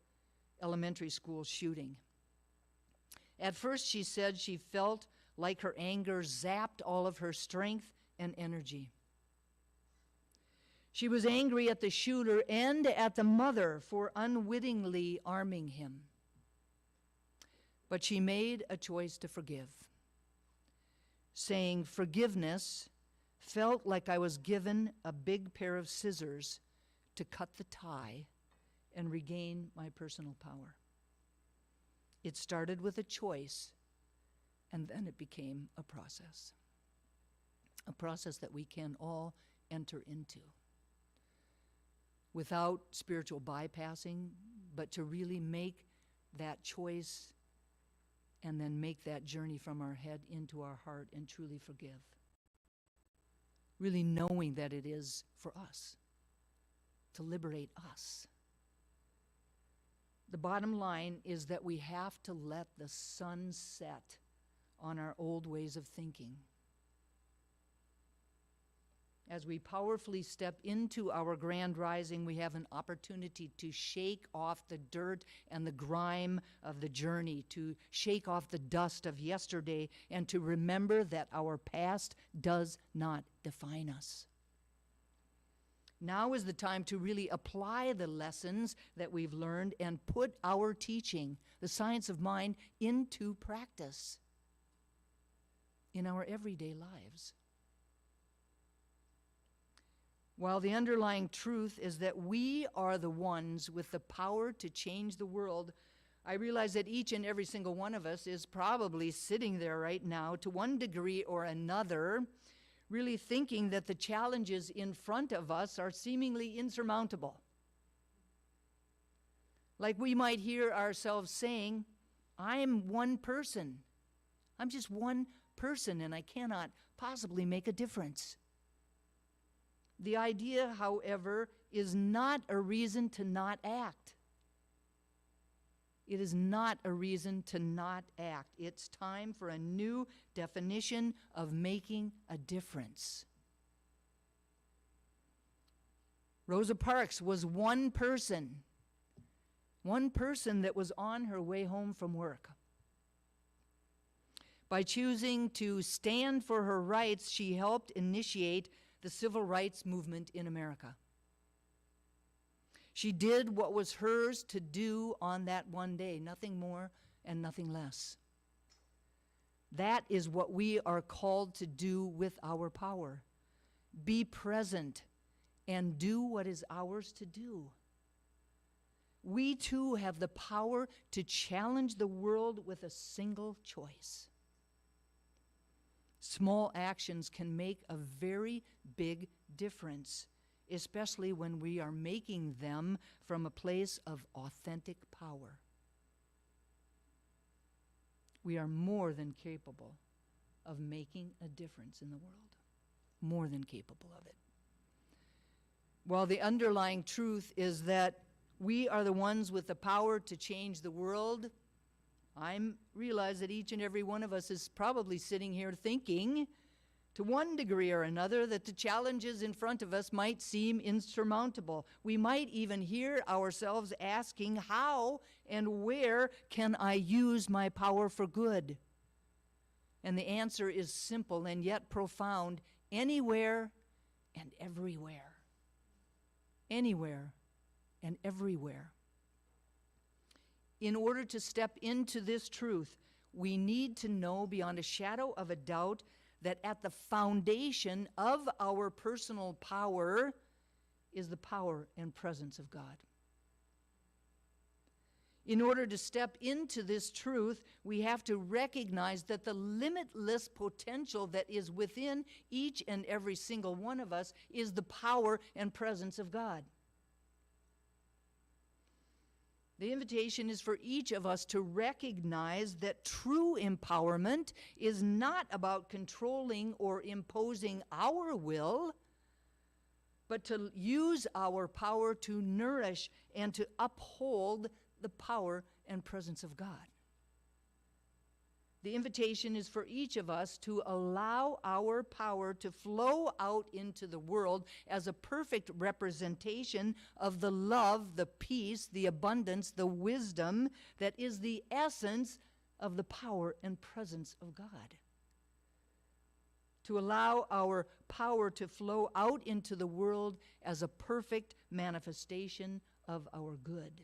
Elementary School shooting. At first, she said she felt like her anger zapped all of her strength and energy. She was angry at the shooter and at the mother for unwittingly arming him. But she made a choice to forgive, saying, "Forgiveness felt like I was given a big pair of scissors to cut the tie and regain my personal power." It started with a choice, and then it became a process that we can all enter into. Without spiritual bypassing, but to really make that choice and then make that journey from our head into our heart and truly forgive. Really knowing that it is for us, to liberate us. The bottom line is that we have to let the sun set on our old ways of thinking. As we powerfully step into our grand rising, we have an opportunity to shake off the dirt and the grime of the journey, to shake off the dust of yesterday, and to remember that our past does not define us. Now is the time to really apply the lessons that we've learned and put our teaching, the science of mind, into practice in our everyday lives. While the underlying truth is that we are the ones with the power to change the world, I realize that each and every single one of us is probably sitting there right now, to one degree or another, really thinking that the challenges in front of us are seemingly insurmountable. Like we might hear ourselves saying, I'm one person. I'm just one person, and I cannot possibly make a difference. The idea, however, is not a reason to not act. It is not a reason to not act. It's time for a new definition of making a difference. Rosa Parks was one person that was on her way home from work. By choosing to stand for her rights, she helped initiate the civil rights movement in America. She did what was hers to do on that one day, nothing more and nothing less. That is what we are called to do with our power. Be present and do what is ours to do. We too have the power to challenge the world with a single choice. Small actions can make a very big difference, especially when we are making them from a place of authentic power. We are more than capable of making a difference in the world. More than capable of it. While the underlying truth is that we are the ones with the power to change the world, I realize that each and every one of us is probably sitting here thinking, to one degree or another, that the challenges in front of us might seem insurmountable. We might even hear ourselves asking, how and where can I use my power for good? And the answer is simple and yet profound: anywhere and everywhere. Anywhere and everywhere. In order to step into this truth, we need to know beyond a shadow of a doubt that at the foundation of our personal power is the power and presence of God. In order to step into this truth, we have to recognize that the limitless potential that is within each and every single one of us is the power and presence of God. The invitation is for each of us to recognize that true empowerment is not about controlling or imposing our will, but to use our power to nourish and to uphold the power and presence of God. The invitation is for each of us to allow our power to flow out into the world as a perfect representation of the love, the peace, the abundance, the wisdom that is the essence of the power and presence of God. To allow our power to flow out into the world as a perfect manifestation of our good,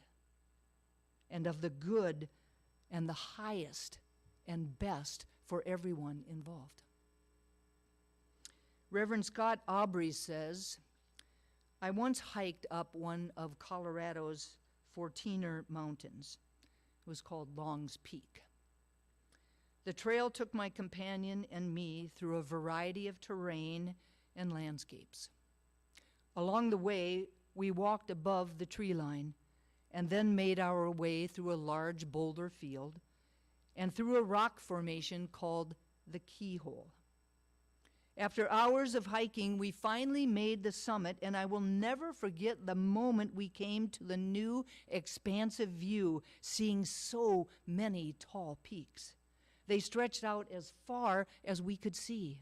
and of the good and the highest and best for everyone involved. Reverend Scott Aubrey says, I once hiked up one of Colorado's 14er mountains. It was called Long's Peak. The trail took my companion and me through a variety of terrain and landscapes. Along the way, we walked above the tree line and then made our way through a large boulder field and through a rock formation called the Keyhole. After hours of hiking, we finally made the summit, and I will never forget the moment we came to the new, expansive view, seeing so many tall peaks. They stretched out as far as we could see.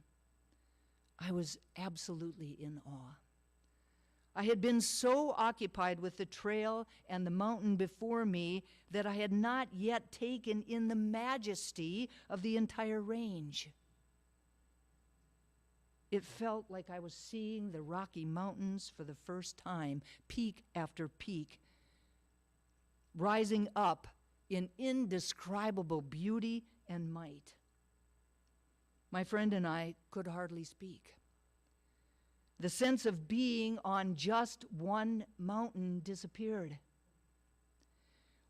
I was absolutely in awe. I had been so occupied with the trail and the mountain before me that I had not yet taken in the majesty of the entire range. It felt like I was seeing the Rocky Mountains for the first time, peak after peak, rising up in indescribable beauty and might. My friend and I could hardly speak. The sense of being on just one mountain disappeared.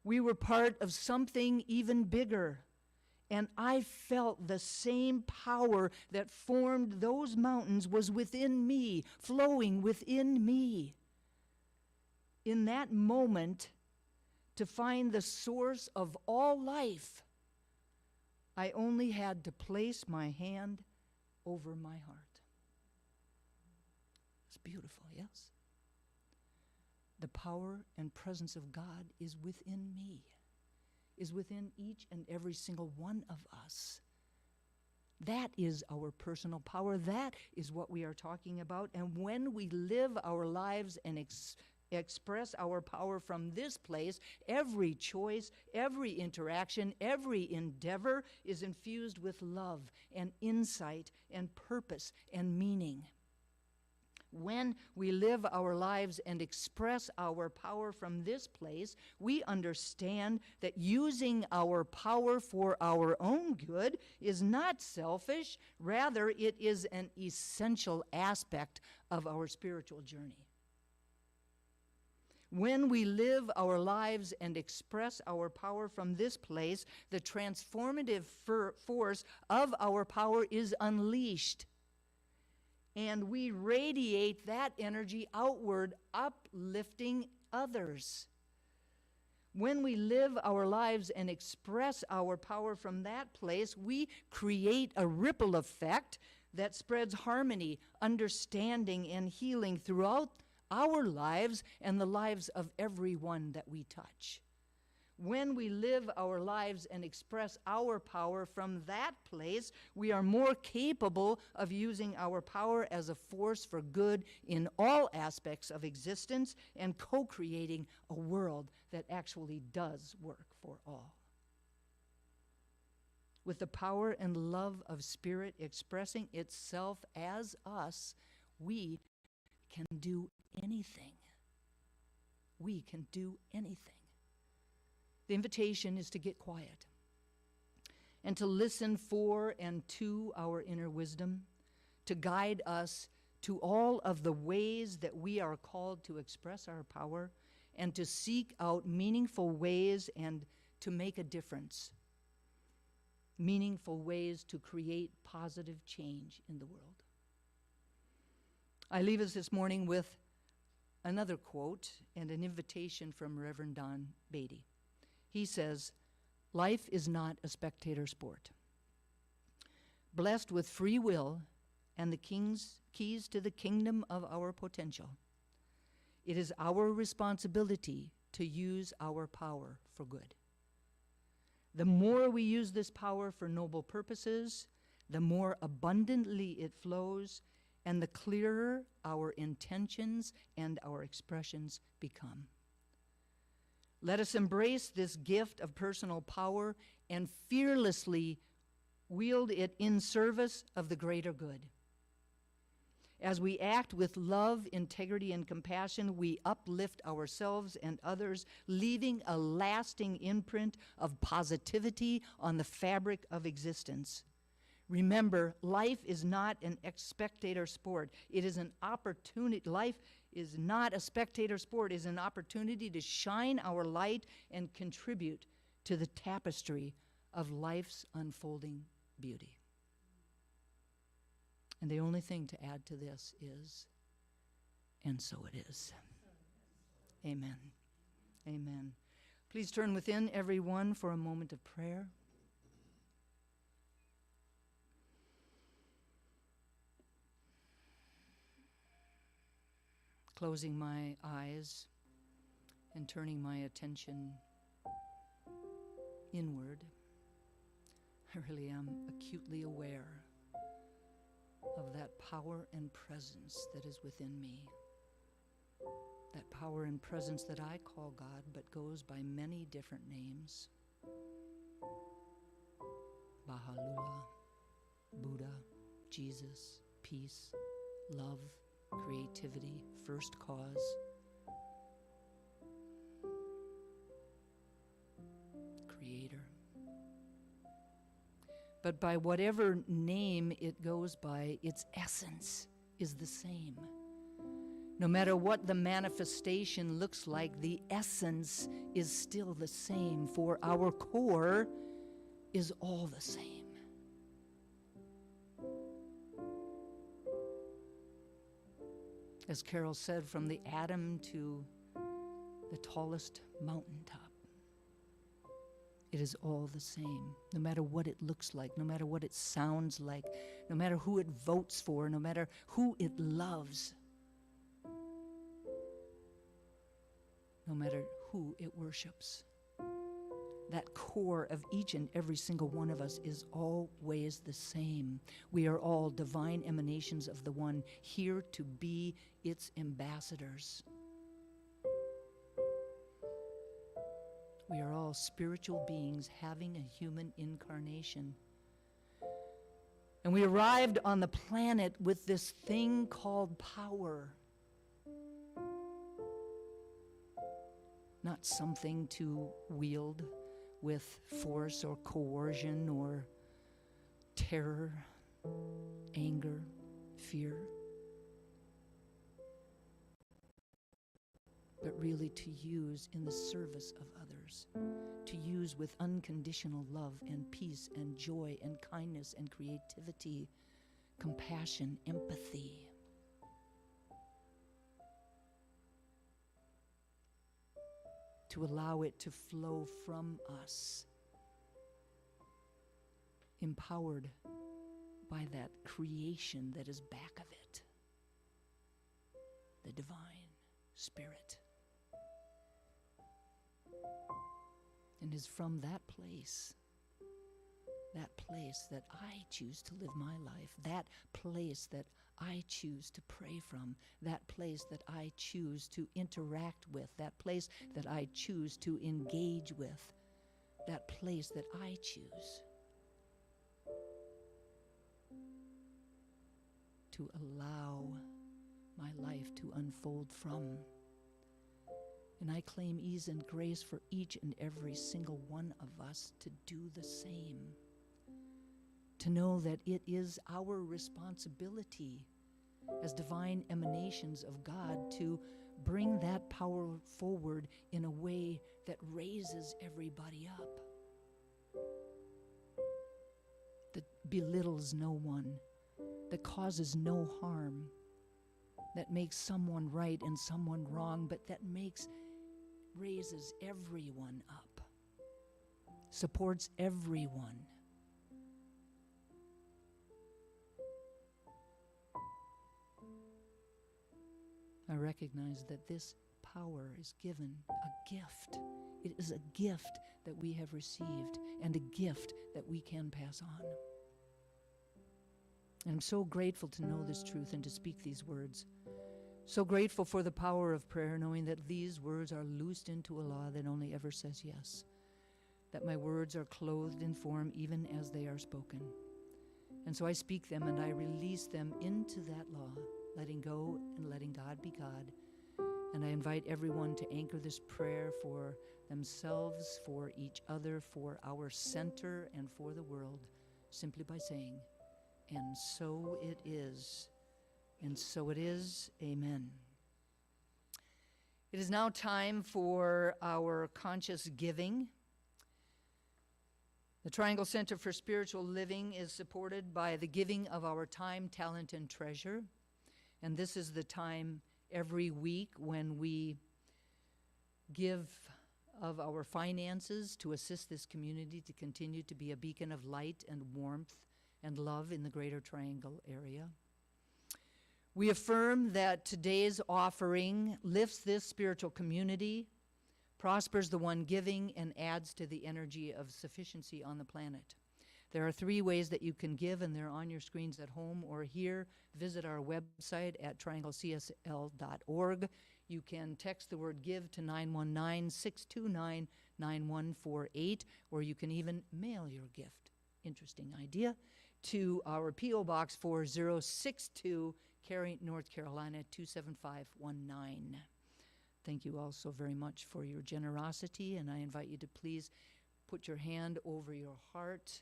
We were part of something even bigger, and I felt the same power that formed those mountains was within me, flowing within me. In that moment, to find the source of all life, I only had to place my hand over my heart. It's beautiful, yes? The power and presence of God is within me, is within each and every single one of us. That is our personal power. That is what we are talking about. And when we live our lives and express our power from this place, every choice, every interaction, every endeavor is infused with love and insight and purpose and meaning. When we live our lives and express our power from this place, we understand that using our power for our own good is not selfish. Rather, it is an essential aspect of our spiritual journey. When we live our lives and express our power from this place, the transformative force of our power is unleashed. And we radiate that energy outward, uplifting others. When we live our lives and express our power from that place, we create a ripple effect that spreads harmony, understanding, and healing throughout our lives and the lives of everyone that we touch. When we live our lives and express our power from that place, we are more capable of using our power as a force for good in all aspects of existence and co-creating a world that actually does work for all. With the power and love of Spirit expressing itself as us, we can do anything. We can do anything. The invitation is to get quiet and to listen for and to our inner wisdom, to guide us to all of the ways that we are called to express our power, and to seek out meaningful ways and to make a difference, meaningful ways to create positive change in the world. I leave us this morning with another quote and an invitation from Reverend Don Beatty. He says, "Life is not a spectator sport. Blessed with free will and the keys to the kingdom of our potential, it is our responsibility to use our power for good. The more we use this power for noble purposes, the more abundantly it flows, and the clearer our intentions and our expressions become. Let us embrace this gift of personal power and fearlessly wield it in service of the greater good. As we act with love, integrity, and compassion, we uplift ourselves and others, leaving a lasting imprint of positivity on the fabric of existence. Remember, life is not an spectator sport. It is an opportunity. Life is not a spectator sport. It is an opportunity to shine our light and contribute to the tapestry of life's unfolding beauty. And the only thing to add to this is, and so it is. Amen. Amen. Please turn within, everyone, for a moment of prayer. Closing my eyes and turning my attention inward, I really am acutely aware of that power and presence that is within me. That power and presence that I call God, but goes by many different names. Baha'u'llah, Buddha, Jesus, peace, love, creativity, first cause, creator. But by whatever name it goes by, its essence is the same. No matter what the manifestation looks like, the essence is still the same, for our core is all the same. As Carol said, from the atom to the tallest mountaintop, it is all the same, no matter what it looks like, no matter what it sounds like, no matter who it votes for, no matter who it loves, no matter who it worships. That core of each and every single one of us is always the same. We are all divine emanations of the One, here to be its ambassadors. We are all spiritual beings having a human incarnation. And we arrived on the planet with this thing called power. Not something to wield with force or coercion or terror, anger, fear, but really to use in the service of others, to use with unconditional love and peace and joy and kindness and creativity, compassion, empathy. To allow it to flow from us, empowered by that creation that is back of it, the divine spirit. And is from that place that I choose to live my life, that place that I choose to pray from, that place that I choose to interact with, that place that I choose to engage with, that place that I choose to allow my life to unfold from. And I claim ease and grace for each and every single one of us to do the same. To know that it is our responsibility as divine emanations of God to bring that power forward in a way that raises everybody up, that belittles no one, that causes no harm, that makes someone right and someone wrong, but that raises everyone up, supports everyone. I recognize that this power is given a gift. It is a gift that we have received and a gift that we can pass on. And I'm so grateful to know this truth and to speak these words. So grateful for the power of prayer, knowing that these words are loosed into a law that only ever says yes. That my words are clothed in form even as they are spoken. And so I speak them and I release them into that law, letting go and letting God be God. And I invite everyone to anchor this prayer for themselves, for each other, for our center, and for the world, simply by saying, and so it is. And so it is. Amen. It is now time for our conscious giving. The Triangle Center for Spiritual Living is supported by the giving of our time, talent, and treasure. And this is the time every week when we give of our finances to assist this community to continue to be a beacon of light and warmth and love in the Greater Triangle area. We affirm that today's offering lifts this spiritual community, prospers the one giving, and adds to the energy of sufficiency on the planet. There are 3 ways that you can give, and they're on your screens at home or here. Visit our website at trianglecsl.org. You can text the word give to 919-629-9148, or you can even mail your gift. Interesting idea. To our P.O. Box 4062, Cary, North Carolina 27519. Thank you all so very much for your generosity, and I invite you to please put your hand over your heart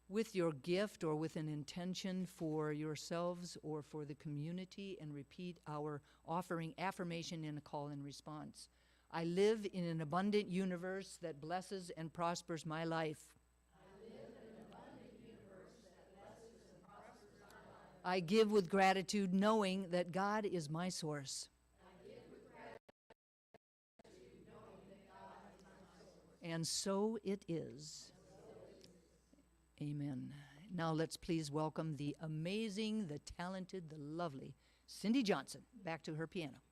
with your gift or with an intention for yourselves or for the community, and repeat our offering affirmation in a call and response. I live in an abundant universe that blesses and prospers my life. I give with gratitude, knowing that God is my source. And so it is. Amen. Now let's please welcome the amazing, the talented, the lovely Cindy Johnson back to her piano.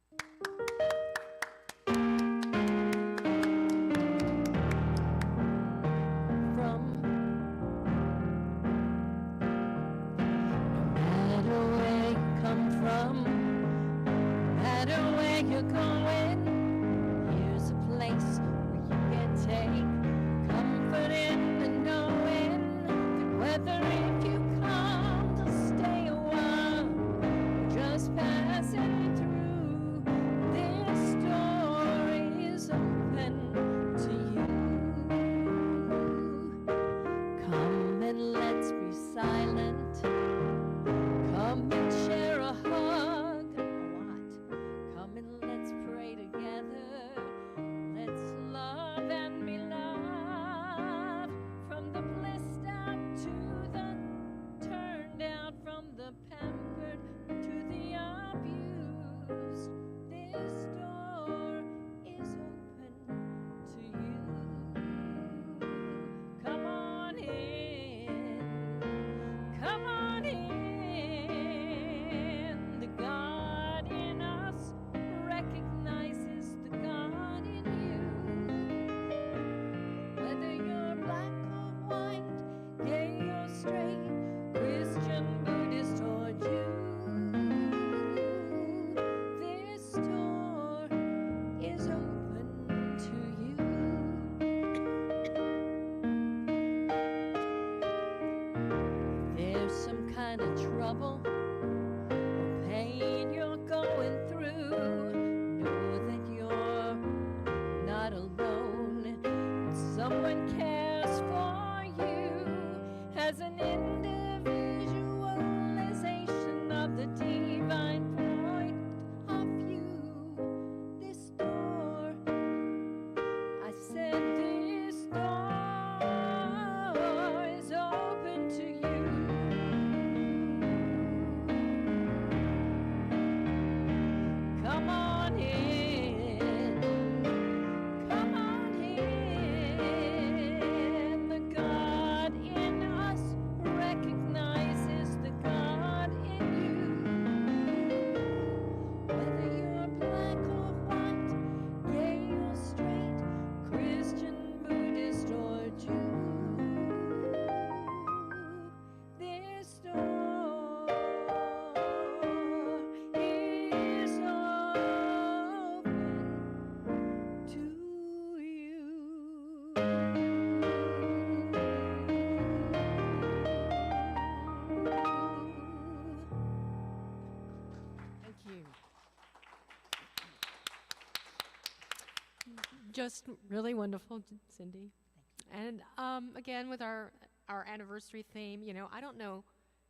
Just really wonderful, Cindy. And again, with our anniversary theme, you know, I don't know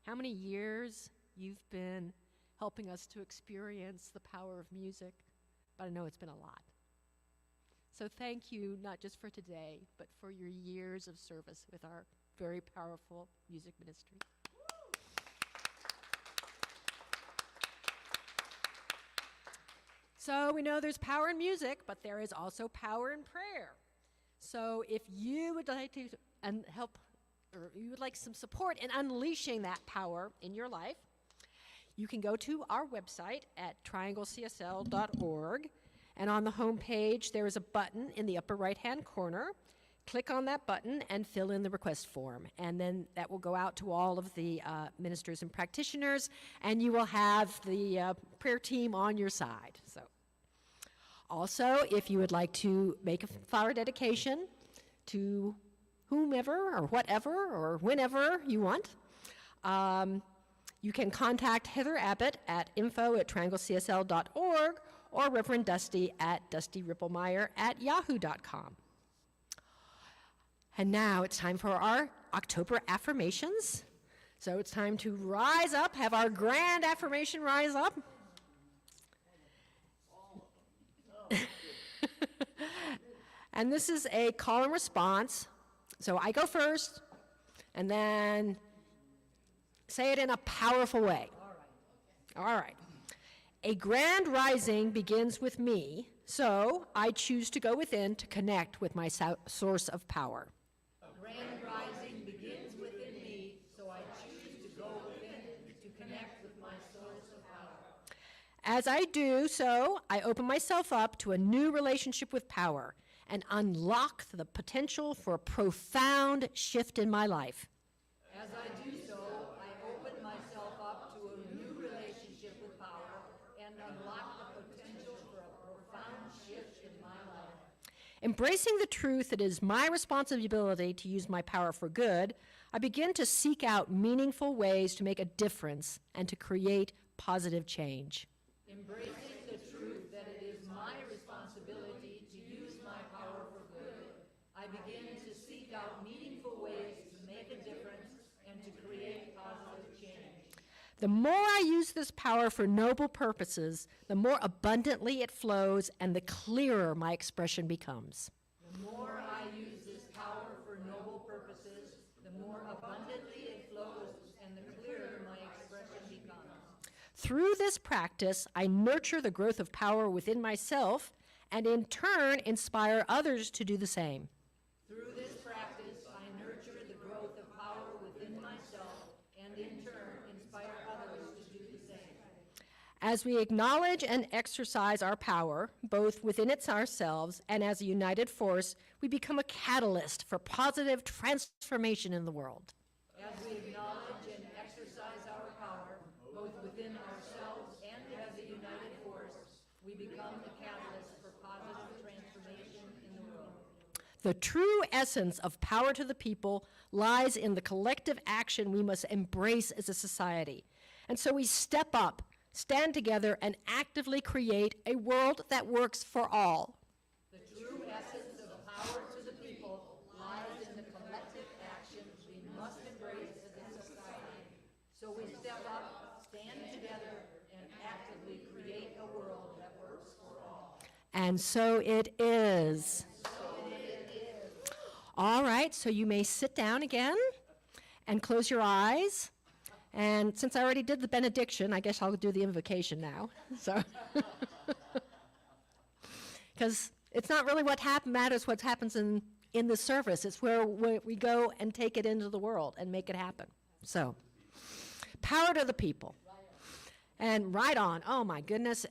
how many years you've been helping us to experience the power of music, but I know it's been a lot. So thank you, not just for today, but for your years of service with our very powerful music ministry. So we know there's power in music, but there is also power in prayer. So if you would like to help, or you would like some support in unleashing that power in your life, you can go to our website at trianglecsl.org, and on the home page there is a button in the upper right-hand corner click on that button and fill in the request form. And then that will go out to all of the ministers and practitioners, and you will have the prayer team on your side. So, also, if you would like to make a flower dedication to whomever or whatever or whenever you want, you can contact Heather Abbott at info@trianglecsl.org or Reverend Dusty at dustyrippelmeyer@yahoo.com. And now it's time for our October affirmations. So it's time to rise up, have our grand affirmation rise up. And this is a call and response. So I go first, and then say it in a powerful way. All right. A grand rising begins with me, so I choose to go within to connect with my source of power. A grand rising begins within me, so I choose to go within to connect with my source of power. As I do so, I open myself up to a new relationship with power and unlock the potential for a profound shift in my life. As I do so, I open myself up to a new relationship with power and unlock the potential for a profound shift in my life. Embracing the truth that it is my responsibility to use my power for good, I begin to seek out meaningful ways to make a difference and to create positive change. Embracing the truth that it is my responsibility to use my power for good, I begin to seek out meaningful ways to make a difference and to create positive change. The more I use this power for noble purposes, the more abundantly it flows and the clearer my expression becomes. The more I use this power for noble purposes, the more abundantly it flows and the clearer my expression becomes. Through this practice, I nurture the growth of power within myself and in turn inspire others to do the same. Through this practice, I nurture the growth of power within myself and in turn inspire others to do the same. As we acknowledge and exercise our power, both within ourselves and as a united force, we become a catalyst for positive transformation in the world. As we acknowledge and exercise our power, both within ourselves and as a united force, we become the catalyst for positive transformation in the world. The true essence of power to the people lies in the collective action we must embrace as a society. And so we step up, stand together, and actively create a world that works for all. The true essence of power to the people lies in the collective action we must embrace as a society. So we step up, stand together, and actively create a world that works for all. And so it is. All right, so you may sit down again and close your eyes. And since I already did the benediction, I guess I'll do the invocation now. So, because it's not really what matters what happens in the service. It's where we go and take it into the world and make it happen. So, power to the people. And right on. Oh, my goodness.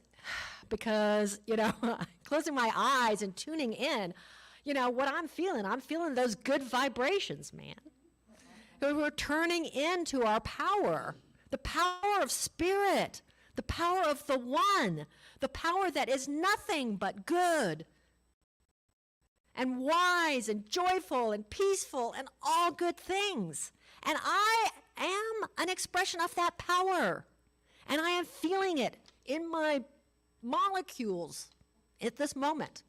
Because, closing my eyes and tuning in, what I'm feeling those good vibrations, man. We're turning into our power, the power of spirit, the power of the one, the power that is nothing but good and wise and joyful and peaceful and all good things. And I am an expression of that power, and I am feeling it in my molecules at this moment.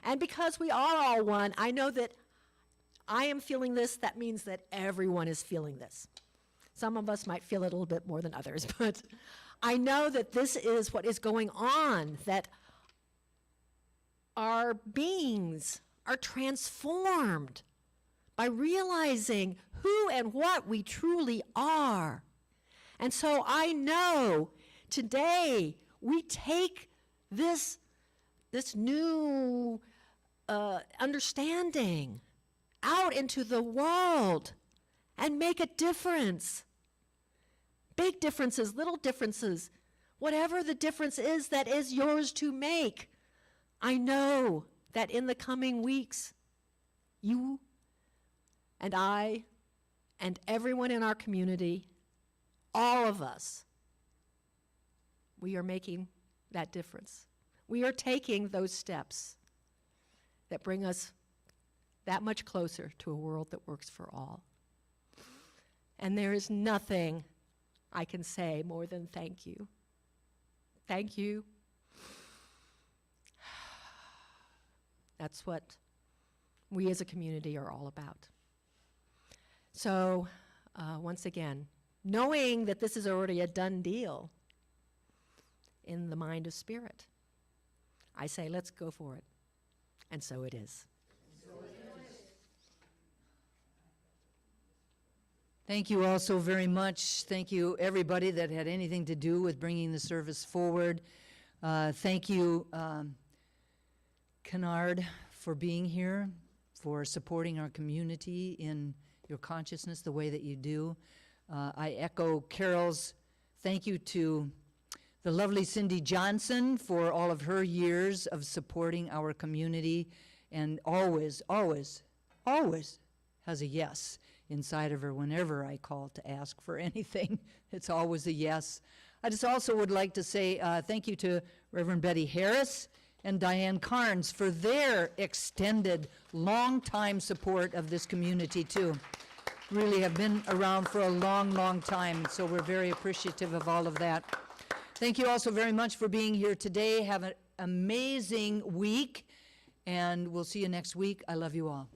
And because we are all one, I know that I am feeling this. That means that everyone is feeling this. Some of us might feel it a little bit more than others, but I know that this is what is going on, that our beings are transformed by realizing who and what we truly are. And so I know today we take this new understanding out into the world and make a difference. Big differences, little differences, whatever the difference is that is yours to make. I know that in the coming weeks, you and I and everyone in our community, all of us, we are making that difference. We are taking those steps that bring us that much closer to a world that works for all. And there is nothing I can say more than thank you. Thank you. That's what we as a community are all about. So, once again, knowing that this is already a done deal in the mind of spirit, I say, let's go for it. And so it is. Thank you all so very much. Thank you, everybody that had anything to do with bringing the service forward. Thank you, Kennard, for being here, for supporting our community in your consciousness the way that you do. I echo Carol's thank you to the lovely Cindy Johnson for all of her years of supporting our community, and always, always, always has a yes inside of her whenever I call to ask for anything. It's always a yes. I just also would like to say thank you to Reverend Betty Harris and Diane Carnes for their extended, long-time support of this community, too. Really have been around for a long, long time, so we're very appreciative of all of that. Thank you also very much for being here today. Have an amazing week, and we'll see you next week. I love you all.